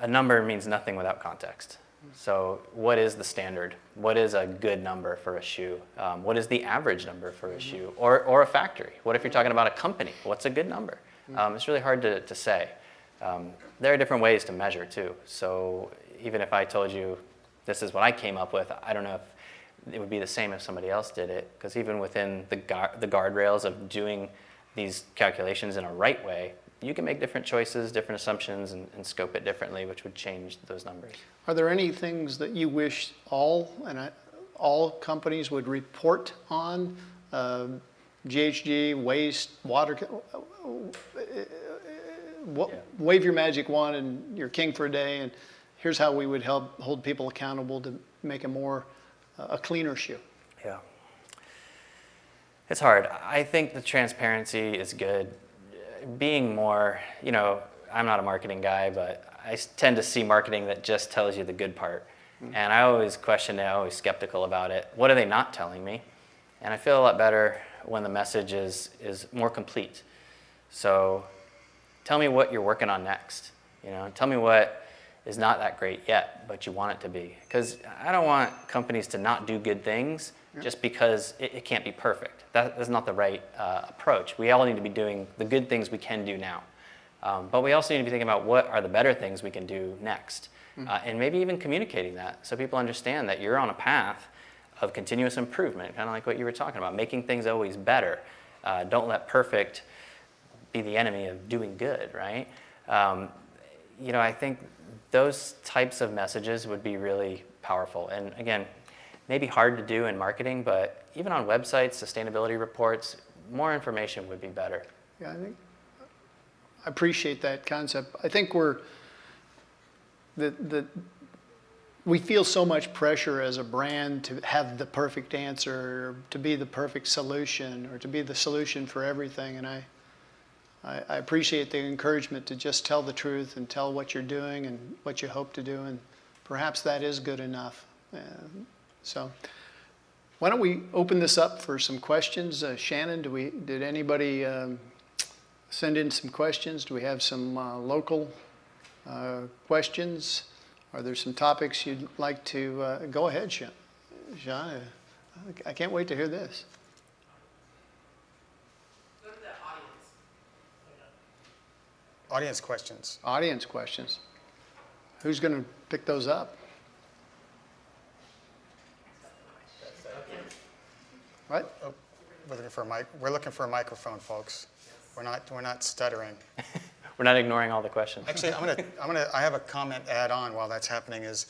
Speaker 5: a number means nothing without context. So what is the standard? What is a good number for a shoe? What is the average number for a shoe? Or a factory? What if you're talking about a company? What's a good number? It's really hard to say. There are different ways to measure too. So even if I told you this is what I came up with, I don't know if it would be the same if somebody else did it, because even within the guardrails of doing these calculations in a right way, you can make different choices, different assumptions, and scope it differently, which would change those numbers.
Speaker 2: Are there any things that you wish all companies would report on? GHG, waste, water. Wave your magic wand and you're king for a day, and here's how we would help hold people accountable to make a cleaner shoe.
Speaker 5: Yeah. It's hard. I think the transparency is good. Being more, I'm not a marketing guy, but I tend to see marketing that just tells you the good part. And I always question it, always skeptical about it. What are they not telling me? And I feel a lot better when the message is more complete. So tell me what you're working on next. Tell me what is not that great yet, but you want it to be. Because I don't want companies to not do good things just because it can't be perfect. That is not the right approach. We all need to be doing the good things we can do now. But we also need to be thinking about what are the better things we can do next. And maybe even communicating that so people understand that you're on a path of continuous improvement, kind of like what you were talking about, making things always better. Don't let perfect be the enemy of doing good, right? I think those types of messages would be really powerful. And again, maybe hard to do in marketing, but even on websites, sustainability reports, more information would be better.
Speaker 2: Yeah, I appreciate that concept. I think we feel so much pressure as a brand to have the perfect answer, or to be the perfect solution, or to be the solution for everything. And I appreciate the encouragement to just tell the truth and tell what you're doing and what you hope to do, and perhaps that is good enough. So why don't we open this up for some questions? Shannon, did anybody send in some questions? Do we have some local questions? Are there some topics you'd like to go ahead, Sean? I can't wait to hear this.
Speaker 1: Go to the audience.
Speaker 3: Audience questions.
Speaker 2: Audience questions. Who's going to pick those up? What?
Speaker 3: Oh, we're looking for a microphone, folks. We're not stuttering.
Speaker 5: we're not ignoring all the questions.
Speaker 3: Actually, I have a comment to add on while that's happening is,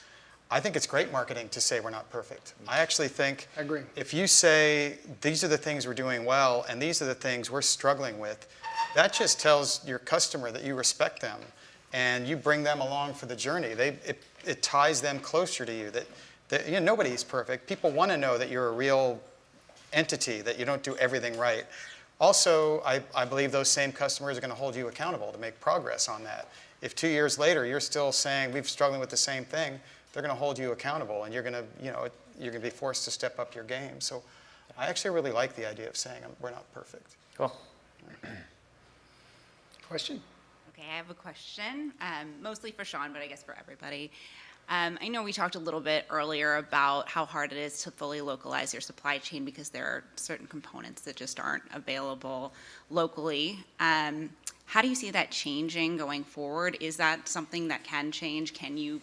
Speaker 3: I think it's great marketing to say we're not perfect. I actually think
Speaker 2: I agree.
Speaker 3: if you say these are the things we're doing well and these are the things we're struggling with, that just tells your customer that you respect them and you bring them along for the journey. It ties them closer to you. That nobody's perfect. People want to know that you're a real entity, that you don't do everything right. Also, I believe those same customers are going to hold you accountable to make progress on that. If 2 years later you're still saying we're struggling with the same thing, they're going to hold you accountable, and you're going to be forced to step up your game. So, I actually really like the idea of saying we're not perfect.
Speaker 5: Cool.
Speaker 2: Question?
Speaker 6: Okay, I have a question, mostly for Sean, but I guess for everybody. I know we talked a little bit earlier about how hard it is to fully localize your supply chain because there are certain components that just aren't available locally. How do you see that changing going forward? Is that something that can change? Can you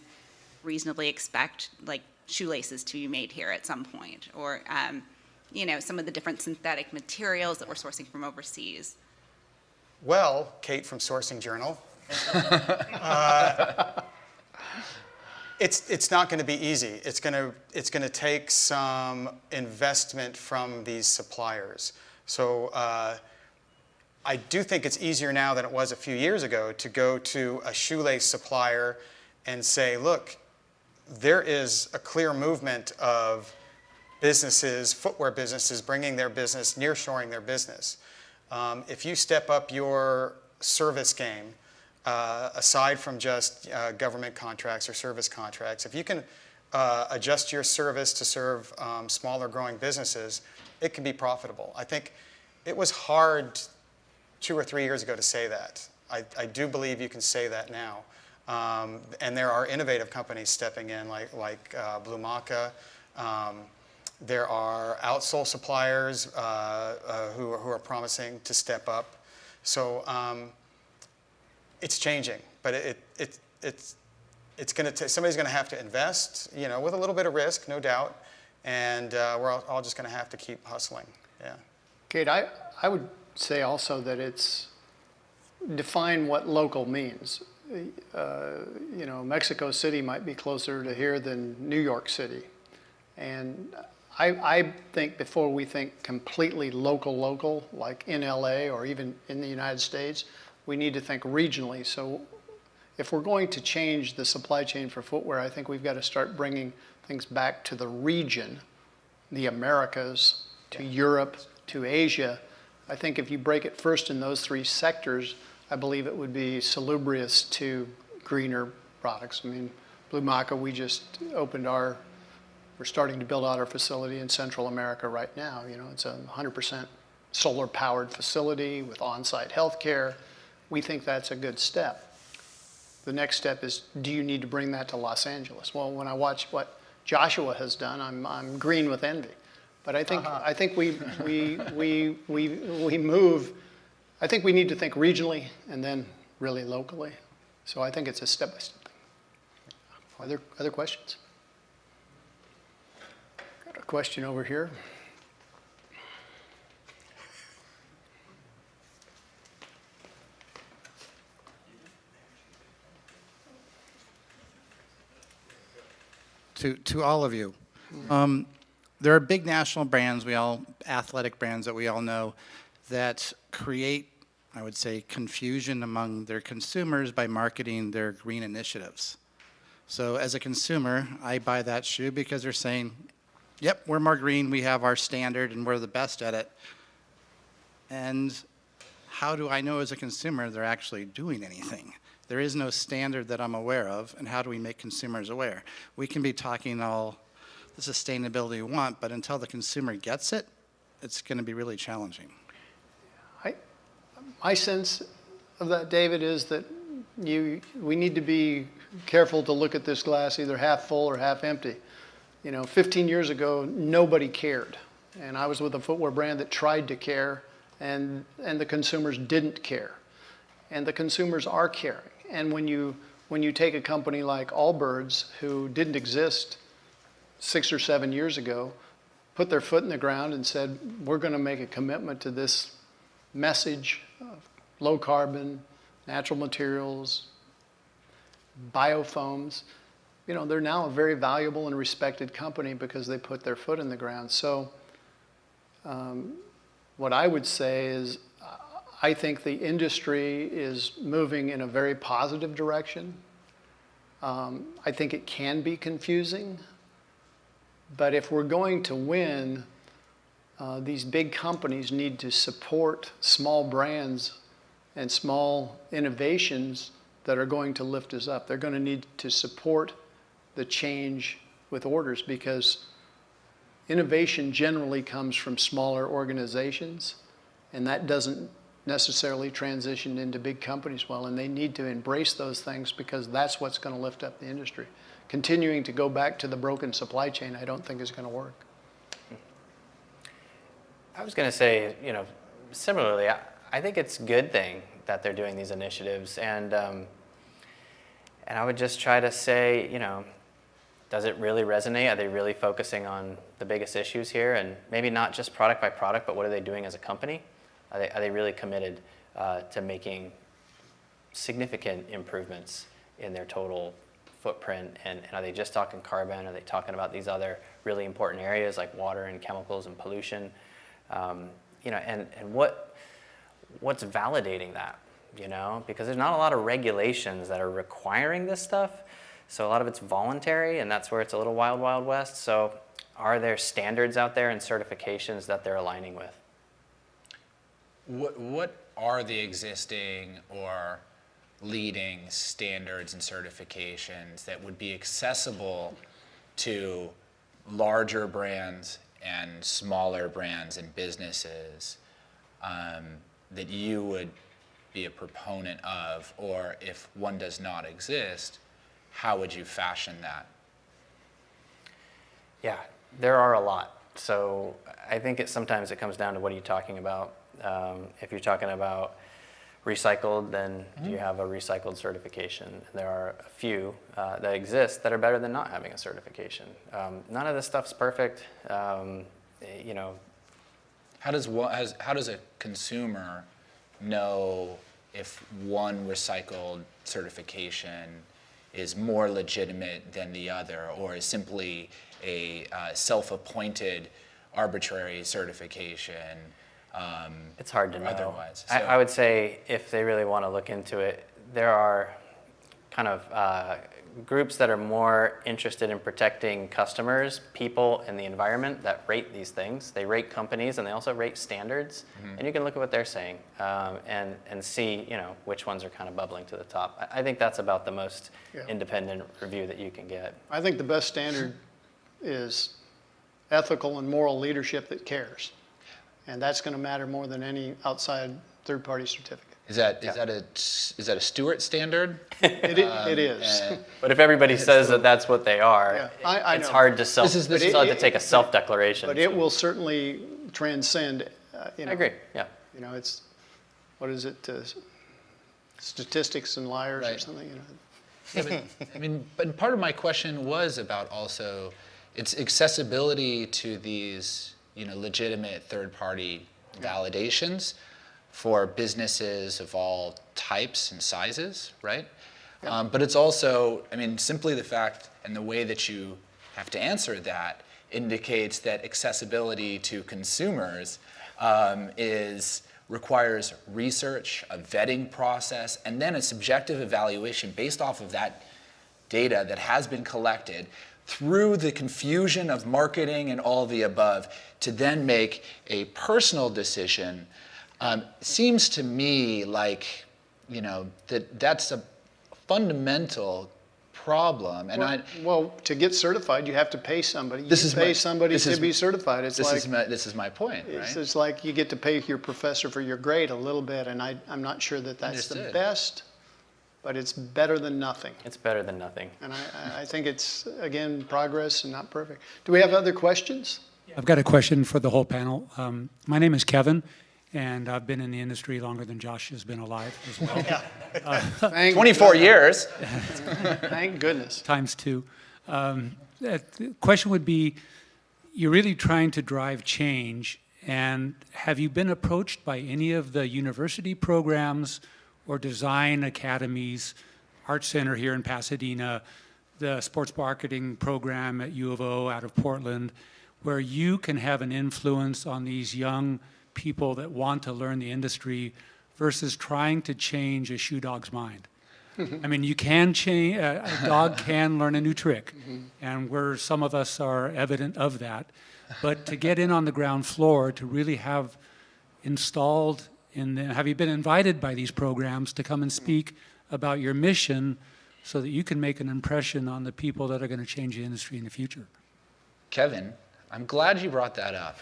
Speaker 6: reasonably expect like shoelaces to be made here at some point? Or, some of the different synthetic materials that we're sourcing from overseas?
Speaker 3: Well, Kate from Sourcing Journal, it's not going to be easy. It's going to take some investment from these suppliers. So I do think it's easier now than it was a few years ago to go to a shoelace supplier and say, look, there is a clear movement of businesses, footwear businesses, bringing their business, nearshoring their business. If you step up your service game, aside from just government contracts or service contracts, if you can adjust your service to serve smaller growing businesses, it can be profitable. I think it was hard 2 or 3 years ago to say that. I do believe you can say that now. And there are innovative companies stepping in like Blumaka. There are outsole suppliers who are promising to step up. So it's changing, but it's going to somebody's going to have to invest, with a little bit of risk, no doubt, and we're all just going to have to keep hustling. Yeah.
Speaker 2: Kate, I would say also that it's define what local means. Mexico City might be closer to here than New York City, and I think before we think completely local, like in LA or even in the United States, we need to think regionally. So if we're going to change the supply chain for footwear, I think we've got to start bringing things back to the region, the Americas, to Europe, to Asia. I think if you break it first in those 3 sectors, I believe it would be salubrious to greener products. I mean, Blumaka, we just we're starting to build out our facility in Central America right now. It's a 100% solar-powered facility with on-site health care. We think that's a good step. The next step is, do you need to bring that to Los Angeles? Well, when I watch what Joshua has done, I'm green with envy. But I think we move. I think we need to think regionally and then really locally. So I think it's a step-by-step thing. Other questions? Got a question over here.
Speaker 7: To all of you. There are big national brands, athletic brands that we all know, that create, I would say, confusion among their consumers by marketing their green initiatives. So as a consumer, I buy that shoe because they're saying, yep, we're more green, we have our standard, and we're the best at it. And how do I know as a consumer they're actually doing anything? There is no standard that I'm aware of, and how do we make consumers aware? We can be talking all the sustainability we want, but until the consumer gets it, it's going to be really challenging.
Speaker 2: My sense of that, David, is that we need to be careful to look at this glass either half full or half empty. 15 years ago, nobody cared, and I was with a footwear brand that tried to care, and the consumers didn't care, and the consumers are caring. And when you take a company like Allbirds, who didn't exist 6 or 7 years ago, put their foot in the ground and said, we're going to make a commitment to this message of low carbon, natural materials, biofoams. You know, they're now a very valuable and respected company because they put their foot in the ground. So what I would say is I think the industry is moving in a very positive direction. I think it can be confusing, but if we're going to win, these big companies need to support small brands and small innovations that are going to lift us up. They're going to need to support the change with orders because innovation generally comes from smaller organizations, and that doesn't necessarily transition into big companies well, and they need to embrace those things because that's what's going to lift up the industry. Continuing to go back to the broken supply chain, I don't think is going to work.
Speaker 5: I was going to say, you know, similarly, I think it's a good thing that they're doing these initiatives, and I would just try to say, you know, does it really resonate? Are they really focusing on the biggest issues here, and maybe not just product by product, but what are they doing as a company? Are they really committed to making significant improvements in their total footprint? And are they just talking carbon? Are they talking about these other really important areas like water and chemicals and pollution? You know, and what's validating that? You know, because there's not a lot of regulations that are requiring this stuff. So a lot of it's voluntary, and that's where it's a little wild, wild west. So are there standards out there and certifications that they're aligning with?
Speaker 4: What are the existing or leading standards and certifications that would be accessible to larger brands and smaller brands and businesses that you would be a proponent of, or if one does not exist, how would you fashion that?
Speaker 5: Yeah, there are a lot. So I think sometimes it comes down to what are you talking about. If you're talking about recycled, then do you have a recycled certification? There are a few that exist that are better than not having a certification. None of this stuff's perfect. You know,
Speaker 4: How does a consumer know if one recycled certification is more legitimate than the other, or is simply a self-appointed arbitrary certification?
Speaker 5: it's hard to
Speaker 4: or
Speaker 5: know.
Speaker 4: otherwise.
Speaker 5: I would say if they really want to look into it, there are kind of groups that are more interested in protecting customers, people, and the environment that rate these things. They rate companies, and they also rate standards. And you can look at what they're saying and see, you know, which ones are kind of bubbling to the top. I think that's about the most independent review that you can get.
Speaker 2: I think the best standard is ethical and moral leadership that cares. And that's going to matter more than any outside third-party certificate.
Speaker 4: Is that a Stuart standard?
Speaker 2: It is.
Speaker 5: But if everybody says that that's what they are,
Speaker 2: I
Speaker 5: it's
Speaker 2: know.
Speaker 5: hard to
Speaker 2: But
Speaker 5: take a self-declaration.
Speaker 2: But it will certainly transcend, you know.
Speaker 5: I agree, yeah.
Speaker 2: You know, it's, what is it, statistics and liars or
Speaker 4: Right.
Speaker 2: something, you know.
Speaker 4: Yeah, but, I mean, but part of my question was about also its accessibility to these, you know, legitimate third-party validations for businesses of all types and sizes, right? But it's also, I mean, simply the fact and the way that you have to answer that indicates that accessibility to consumers requires research, a vetting process, and then a subjective evaluation based off of that data that has been collected through the confusion of marketing and all the above to then make a personal decision. Seems to me like, you know, that's a fundamental problem. And
Speaker 2: Well, to get certified, you have to pay somebody. You
Speaker 4: This is
Speaker 2: pay
Speaker 4: my-
Speaker 2: somebody
Speaker 4: this
Speaker 2: to
Speaker 4: is-
Speaker 2: be certified. It's like,
Speaker 4: this is my point, right?
Speaker 2: it's like you get to pay your professor for your grade a little bit, and I'm not sure that that's the
Speaker 4: Understood.
Speaker 2: best, but it's better than nothing.
Speaker 5: It's better than nothing.
Speaker 2: And I think it's, again, progress and not perfect. Do we have other questions?
Speaker 8: I've got a question for the whole panel. My name is Kevin, and I've been in the industry longer than Josh has been alive as well.
Speaker 2: Thank
Speaker 4: 24 years.
Speaker 2: Thank goodness.
Speaker 8: Times two. The question would be, you're really trying to drive change, and have you been approached by any of the university programs or design academies, Art Center here in Pasadena, the sports marketing program at U of O out of Portland, where you can have an influence on these young people that want to learn the industry versus trying to change a shoe dog's mind. I mean, you can change, a dog can learn a new trick, and some of us are evident of that. But to get in on the ground floor, to really have installed have you been invited by these programs to come and speak about your mission so that you can make an impression on the people that are going to change the industry in the future?
Speaker 4: Kevin, I'm glad you brought that up.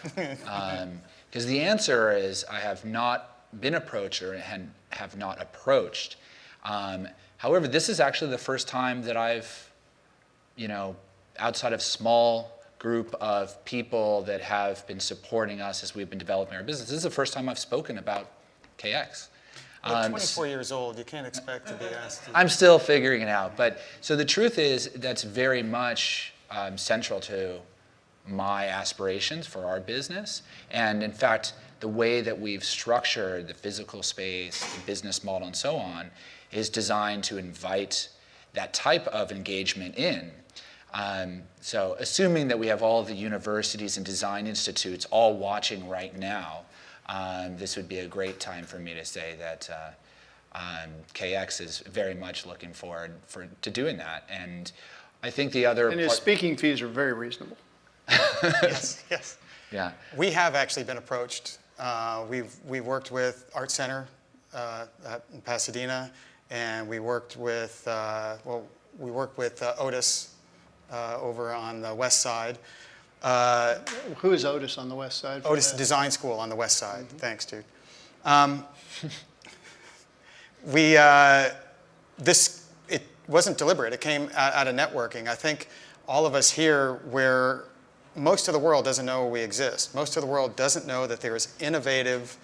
Speaker 4: Because the answer is I have not been approached or have not approached. However, this is actually the first time that I've, outside of small group of people that have been supporting us as we've been developing our business, this is the first time I've spoken about KX.
Speaker 3: You're 24 years old. You can't expect to be asked.
Speaker 4: I'm still figuring it out. But so the truth is that's very much central to my aspirations for our business. And in fact, the way that we've structured the physical space, the business model, and so on, is designed to invite that type of engagement in. So assuming that we have all the universities and design institutes all watching right now, this would be a great time for me to say that KX is very much looking forward to doing that. And I think the other
Speaker 2: And his speaking fees are very reasonable.
Speaker 3: Yes, yes.
Speaker 4: Yeah.
Speaker 3: We have actually been approached. We've worked with Art Center in Pasadena, and we worked with Otis over on the west side.
Speaker 2: Who is Otis on the west side?
Speaker 3: Otis Design School on the west side. Thanks, dude. It wasn't deliberate. It came out of networking. I think all of us here, where most of the world doesn't know we exist. Most of the world doesn't know that there is innovative,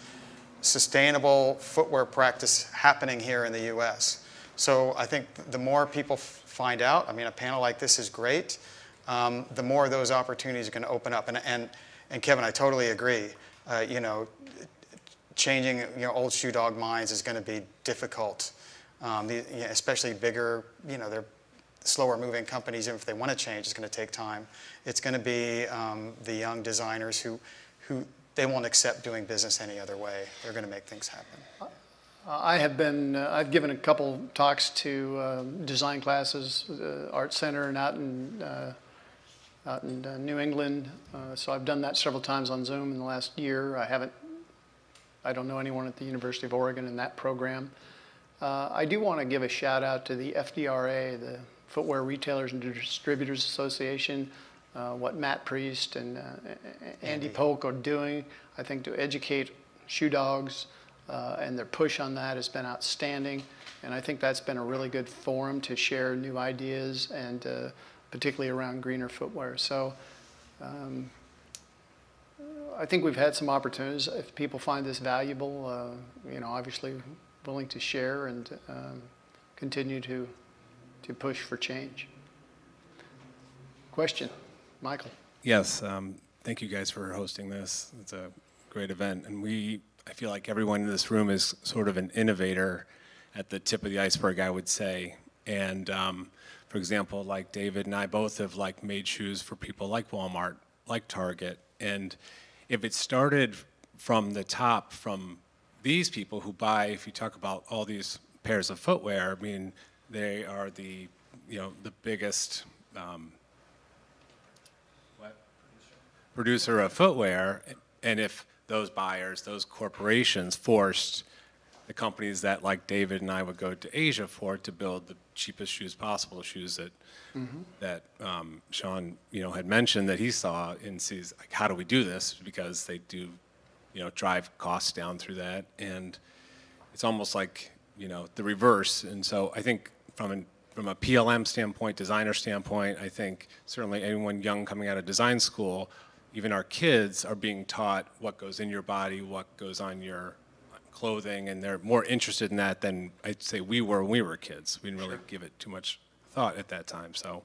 Speaker 3: sustainable footwear practice happening here in the U.S. So I think the more people find out, a panel like this is great, the more those opportunities are going to open up. And Kevin, I totally agree. Changing old shoe dog minds is going to be difficult, especially bigger. They're slower moving companies. Even if they want to change, it's going to take time. It's going to be the young designers who they won't accept doing business any other way. They're going to make things happen.
Speaker 2: I've given a couple talks to design classes, Art Center, and out in New England. So I've done that several times on Zoom in the last year. I don't know anyone at the University of Oregon in that program. I do want to give a shout out to the FDRA, the Footwear Retailers and Distributors Association, what Matt Priest and Andy Polk are doing, I think, to educate shoe dogs. And their push on that has been outstanding. And I think that's been a really good forum to share new ideas, and particularly around greener footwear. So I think we've had some opportunities. If people find this valuable, obviously willing to share and continue to push for change. Question, Michael?
Speaker 9: Yes, thank you guys for hosting this. It's a great event, and I feel like everyone in this room is sort of an innovator at the tip of the iceberg, I would say. And for example, like David and I both have made shoes for people like Walmart, like Target. And if it started from the top, from these people who buy, if you talk about all these pairs of footwear, they are the biggest producer of footwear. And if those buyers, those corporations forced the companies that, like David and I would go to Asia for, to build the cheapest shoes possible, shoes that Sean had mentioned that he saw and sees, how do we do this? Because they do drive costs down through that, and it's almost like the reverse. And so I think from a PLM standpoint, designer standpoint, I think certainly anyone young coming out of design school, even our kids, are being taught what goes in your body, what goes on your clothing, and they're more interested in that than I'd say we were when we were kids. We didn't really give it too much thought at that time. So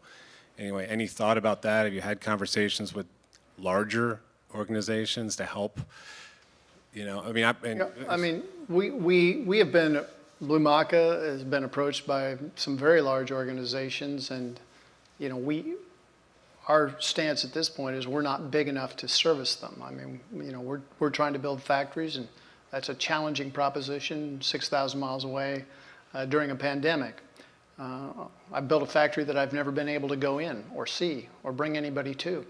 Speaker 9: anyway, any thought about that? Have you had conversations with larger organizations to help?
Speaker 2: We have been Blumaka has been approached by some very large organizations, and our stance at this point is we're not big enough to service them. I mean, we're trying to build factories, and that's a challenging proposition, 6,000 miles away during a pandemic. I built a factory that I've never been able to go in or see or bring anybody to.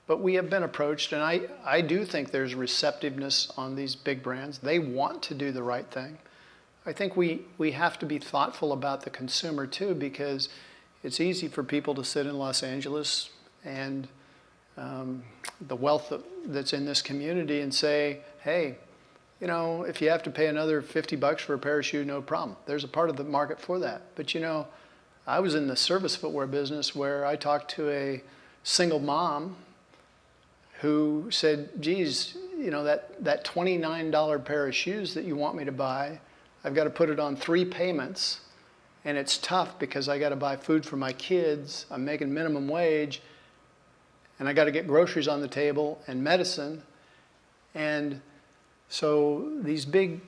Speaker 2: But we have been approached, and I do think there's receptiveness on these big brands. They want to do the right thing. I think we have to be thoughtful about the consumer too, because it's easy for people to sit in Los Angeles and the wealth that's in this community and say, hey, if you have to pay another $50 for a pair of shoes, no problem. There's a part of the market for that. But I was in the service footwear business where I talked to a single mom who said, geez, that $29 pair of shoes that you want me to buy, I've got to put it on 3 payments, and it's tough because I got to buy food for my kids, I'm making minimum wage, and I got to get groceries on the table and medicine. And so these big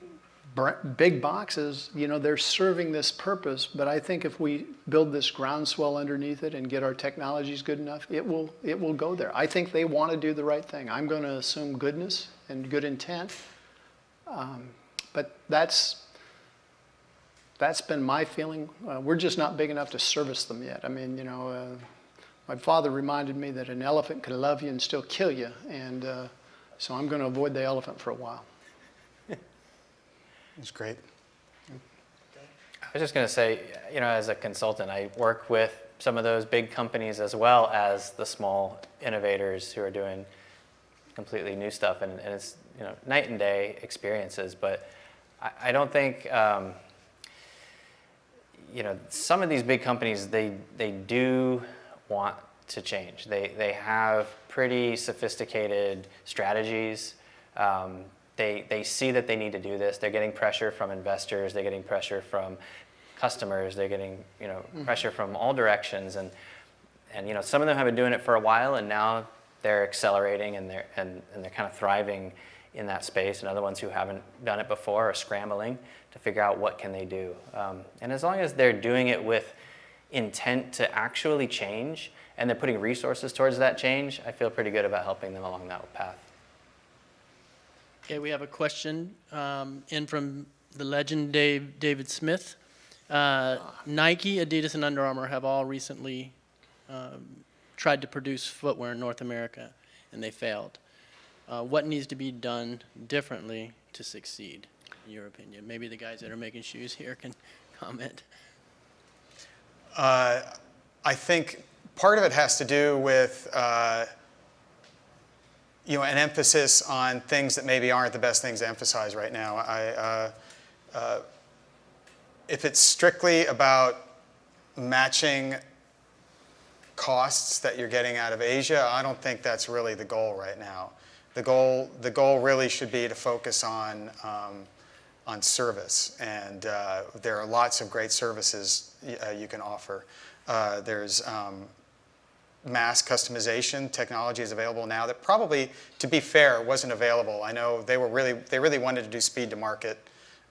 Speaker 2: boxes, they're serving this purpose, but I think if we build this groundswell underneath it and get our technologies good enough, it will go there. I think they want to do the right thing. I'm going to assume goodness and good intent, but that's been my feeling. We're just not big enough to service them yet. I mean, my father reminded me that an elephant can love you and still kill you, and so I'm going to avoid the elephant for a while.
Speaker 3: It's great.
Speaker 5: I was just going to say, as a consultant, I work with some of those big companies as well as the small innovators who are doing completely new stuff, and it's night and day experiences. But I don't think some of these big companies they do want to change. They have pretty sophisticated strategies. They see that they need to do this. They're getting pressure from investors. They're getting pressure from customers. They're getting pressure from all directions. And some of them have been doing it for a while, and now they're accelerating and they're kind of thriving in that space. And other ones who haven't done it before are scrambling to figure out what can they do. And as long as they're doing it with intent to actually change and they're putting resources towards that change, I feel pretty good about helping them along that path.
Speaker 10: Okay, we have a question in from the legend David Smith. Nike, Adidas, and Under Armour have all recently tried to produce footwear in North America, and they failed. What needs to be done differently to succeed, in your opinion? Maybe the guys that are making shoes here can comment.
Speaker 3: I think part of it has to do with an emphasis on things that maybe aren't the best things to emphasize right now. If it's strictly about matching costs that you're getting out of Asia, I don't think that's really the goal right now. The goal really should be to focus on service, and there are lots of great services you can offer. There's mass customization technology is available now that probably, to be fair, wasn't available. I know they really wanted to do speed to market.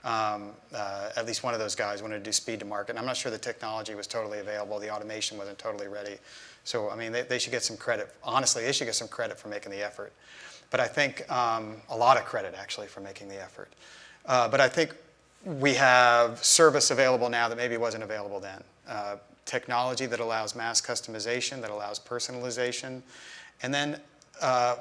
Speaker 3: At least one of those guys wanted to do speed to market. And I'm not sure the technology was totally available. The automation wasn't totally ready. So, I mean, they should get some credit. Honestly, they should get some credit for making the effort. But I think a lot of credit, actually, for making the effort. But I think we have service available now that maybe wasn't available then. Technology that allows mass customization, that allows personalization, and then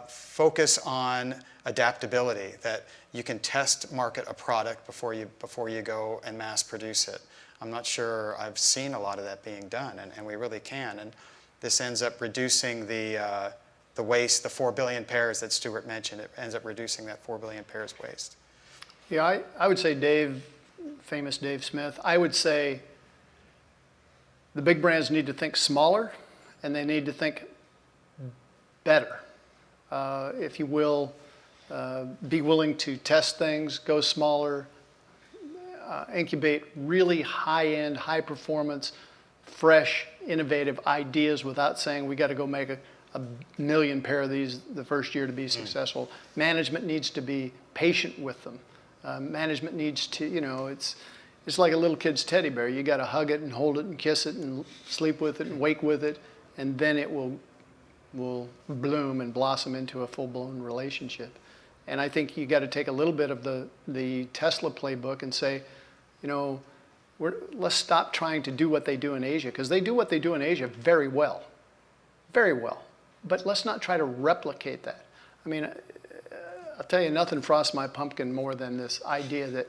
Speaker 3: focus on adaptability, that you can test market a product before you go and mass produce it. I'm not sure I've seen a lot of that being done, and we really can. And this ends up reducing the waste, the 4 billion pairs that Stuart mentioned. It ends up reducing that 4 billion pairs waste.
Speaker 2: Yeah, I would say famous Dave Smith, I would say the big brands need to think smaller, and they need to think better. If you will, be willing to test things, go smaller, incubate really high-end, high-performance, fresh, innovative ideas without saying we got to go make a million pair of these the first year to be successful. Management needs to be patient with them. Management needs to, it's like a little kid's teddy bear. You got to hug it and hold it and kiss it and sleep with it and wake with it, and then it will bloom and blossom into a full-blown relationship. And I think you got to take a little bit of the Tesla playbook and say, you know, let's stop trying to do what they do in Asia, because they do what they do in Asia very well. Very well. But let's not try to replicate that. I mean, I'll tell you, nothing frosts my pumpkin more than this idea that,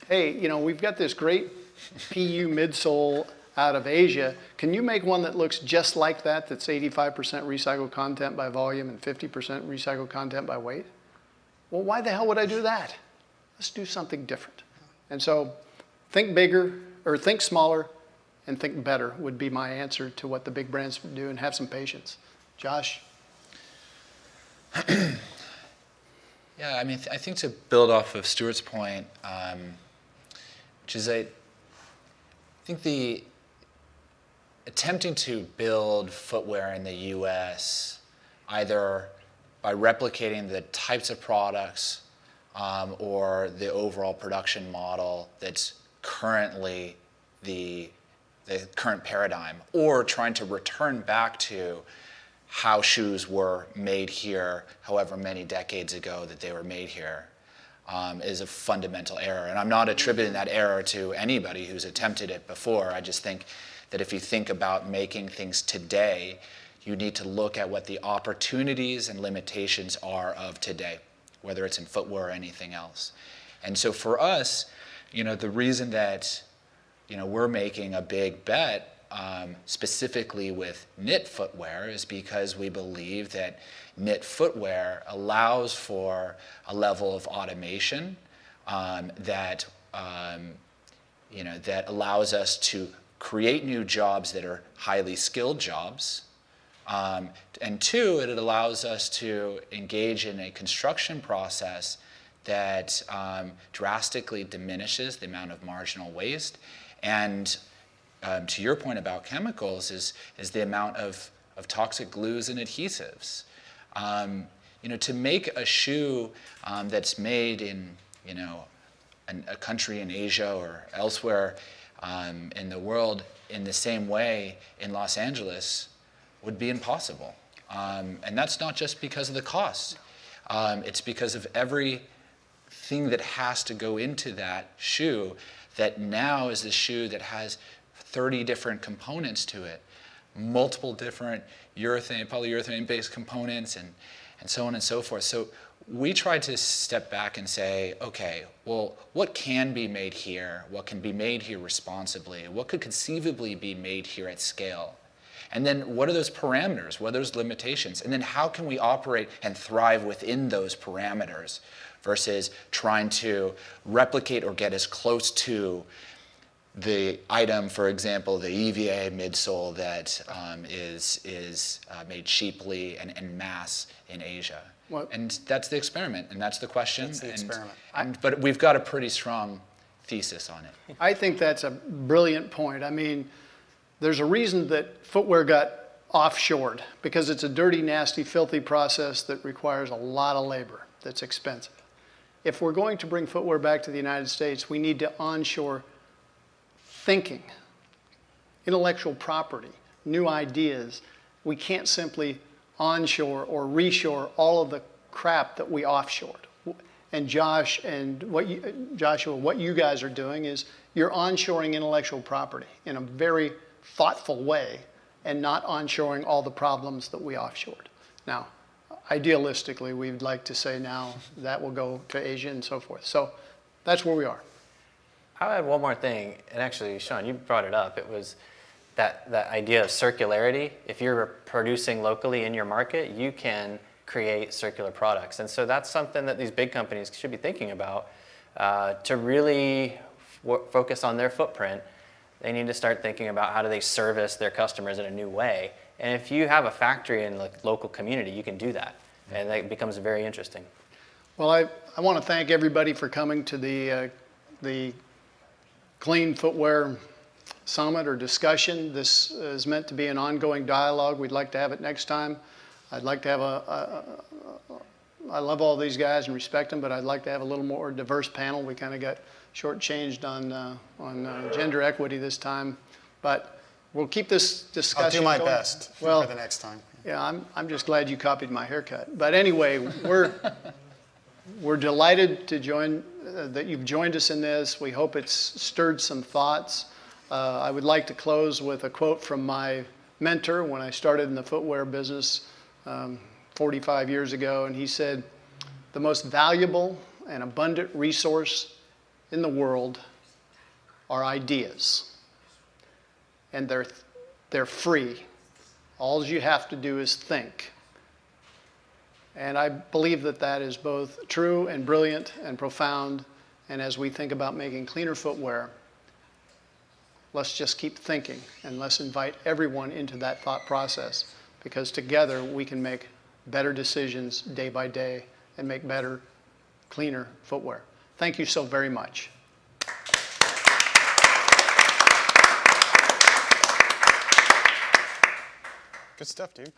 Speaker 2: hey, you know, we've got this great PU midsole out of Asia. Can you make one that looks just like that, that's 85% recycled content by volume and 50% recycled content by weight? Well, why the hell would I do that? Let's do something different. And so think bigger, or think smaller, and think better would be my answer to what the big brands do, and have some patience. Josh?
Speaker 4: Yeah, I mean, I think to build off of Stuart's point, which is I think the attempting to build footwear in the U.S. either by replicating the types of products or the overall production model that's currently the current paradigm, or trying to return back to how shoes were made here, however many decades ago that they were made here, is a fundamental error. And I'm not attributing that error to anybody who's attempted it before. I just think that if you think about making things today, you need to look at what the opportunities and limitations are of today, whether it's in footwear or anything else. And so for us, you know, the reason that, you know, we're making a big bet specifically with knit footwear is because we believe that knit footwear allows for a level of automation that allows us to create new jobs that are highly skilled jobs. And two, it allows us to engage in a construction process that drastically diminishes the amount of marginal waste. And to your point about chemicals is the amount of toxic glues and adhesives. You know, to make a shoe that's made in, you know, a country in Asia or elsewhere in the world in the same way in Los Angeles would be impossible. And that's not just because of the cost. It's because of everything that has to go into that shoe that now is the shoe that has 30 different components to it, multiple different polyurethane-based components, and so on and so forth. So we tried to step back and say, okay, well, what can be made here? What can be made here responsibly? What could conceivably be made here at scale? And then what are those parameters? What are those limitations? And then how can we operate and thrive within those parameters versus trying to replicate or get as close to the item, for example, the EVA midsole that is made cheaply and en masse in Asia.
Speaker 2: Well,
Speaker 4: and that's the experiment, and that's the question.
Speaker 3: That's the experiment.
Speaker 4: But we've got a pretty strong thesis on it.
Speaker 2: I think that's a brilliant point. I mean, there's a reason that footwear got offshored, because it's a dirty, nasty, filthy process that requires a lot of labor that's expensive. If we're going to bring footwear back to the United States, we need to onshore thinking, intellectual property, new ideas. We can't simply onshore or reshore all of the crap that we offshored. And Josh and Joshua, what you guys are doing is you're onshoring intellectual property in a very thoughtful way and not onshoring all the problems that we offshored. Now, idealistically, we'd like to say now that will go to Asia and so forth. So that's where we are.
Speaker 5: I'll add one more thing, and actually, Sean, you brought it up. It was that idea of circularity. If you're producing locally in your market, you can create circular products. And so that's something that these big companies should be thinking about. To really focus on their footprint, they need to start thinking about how do they service their customers in a new way. And if you have a factory in the local community, you can do that. And that becomes very interesting.
Speaker 2: Well, I want to thank everybody for coming to the Clean Footwear Summit or discussion. This is meant to be an ongoing dialogue. We'd like to have it next time. I'd like to have I love all these guys and respect them, but I'd like to have a little more diverse panel. We kind of got shortchanged on gender equity this time, but we'll keep this discussion
Speaker 3: I'll do my
Speaker 2: going.
Speaker 3: best
Speaker 2: Well,
Speaker 3: for the next time.
Speaker 2: yeah, I'm just glad you copied my haircut. But anyway, we're delighted to that you've joined us in this. We hope it's stirred some thoughts. I would like to close with a quote from my mentor when I started in the footwear business 45 years ago, and he said, "The most valuable and abundant resource in the world are ideas, and they're free. All you have to do is think." And I believe that that is both true and brilliant and profound. And as we think about making cleaner footwear, let's just keep thinking and let's invite everyone into that thought process, because together we can make better decisions day by day and make better, cleaner footwear. Thank you so very much.
Speaker 3: Good stuff, dude.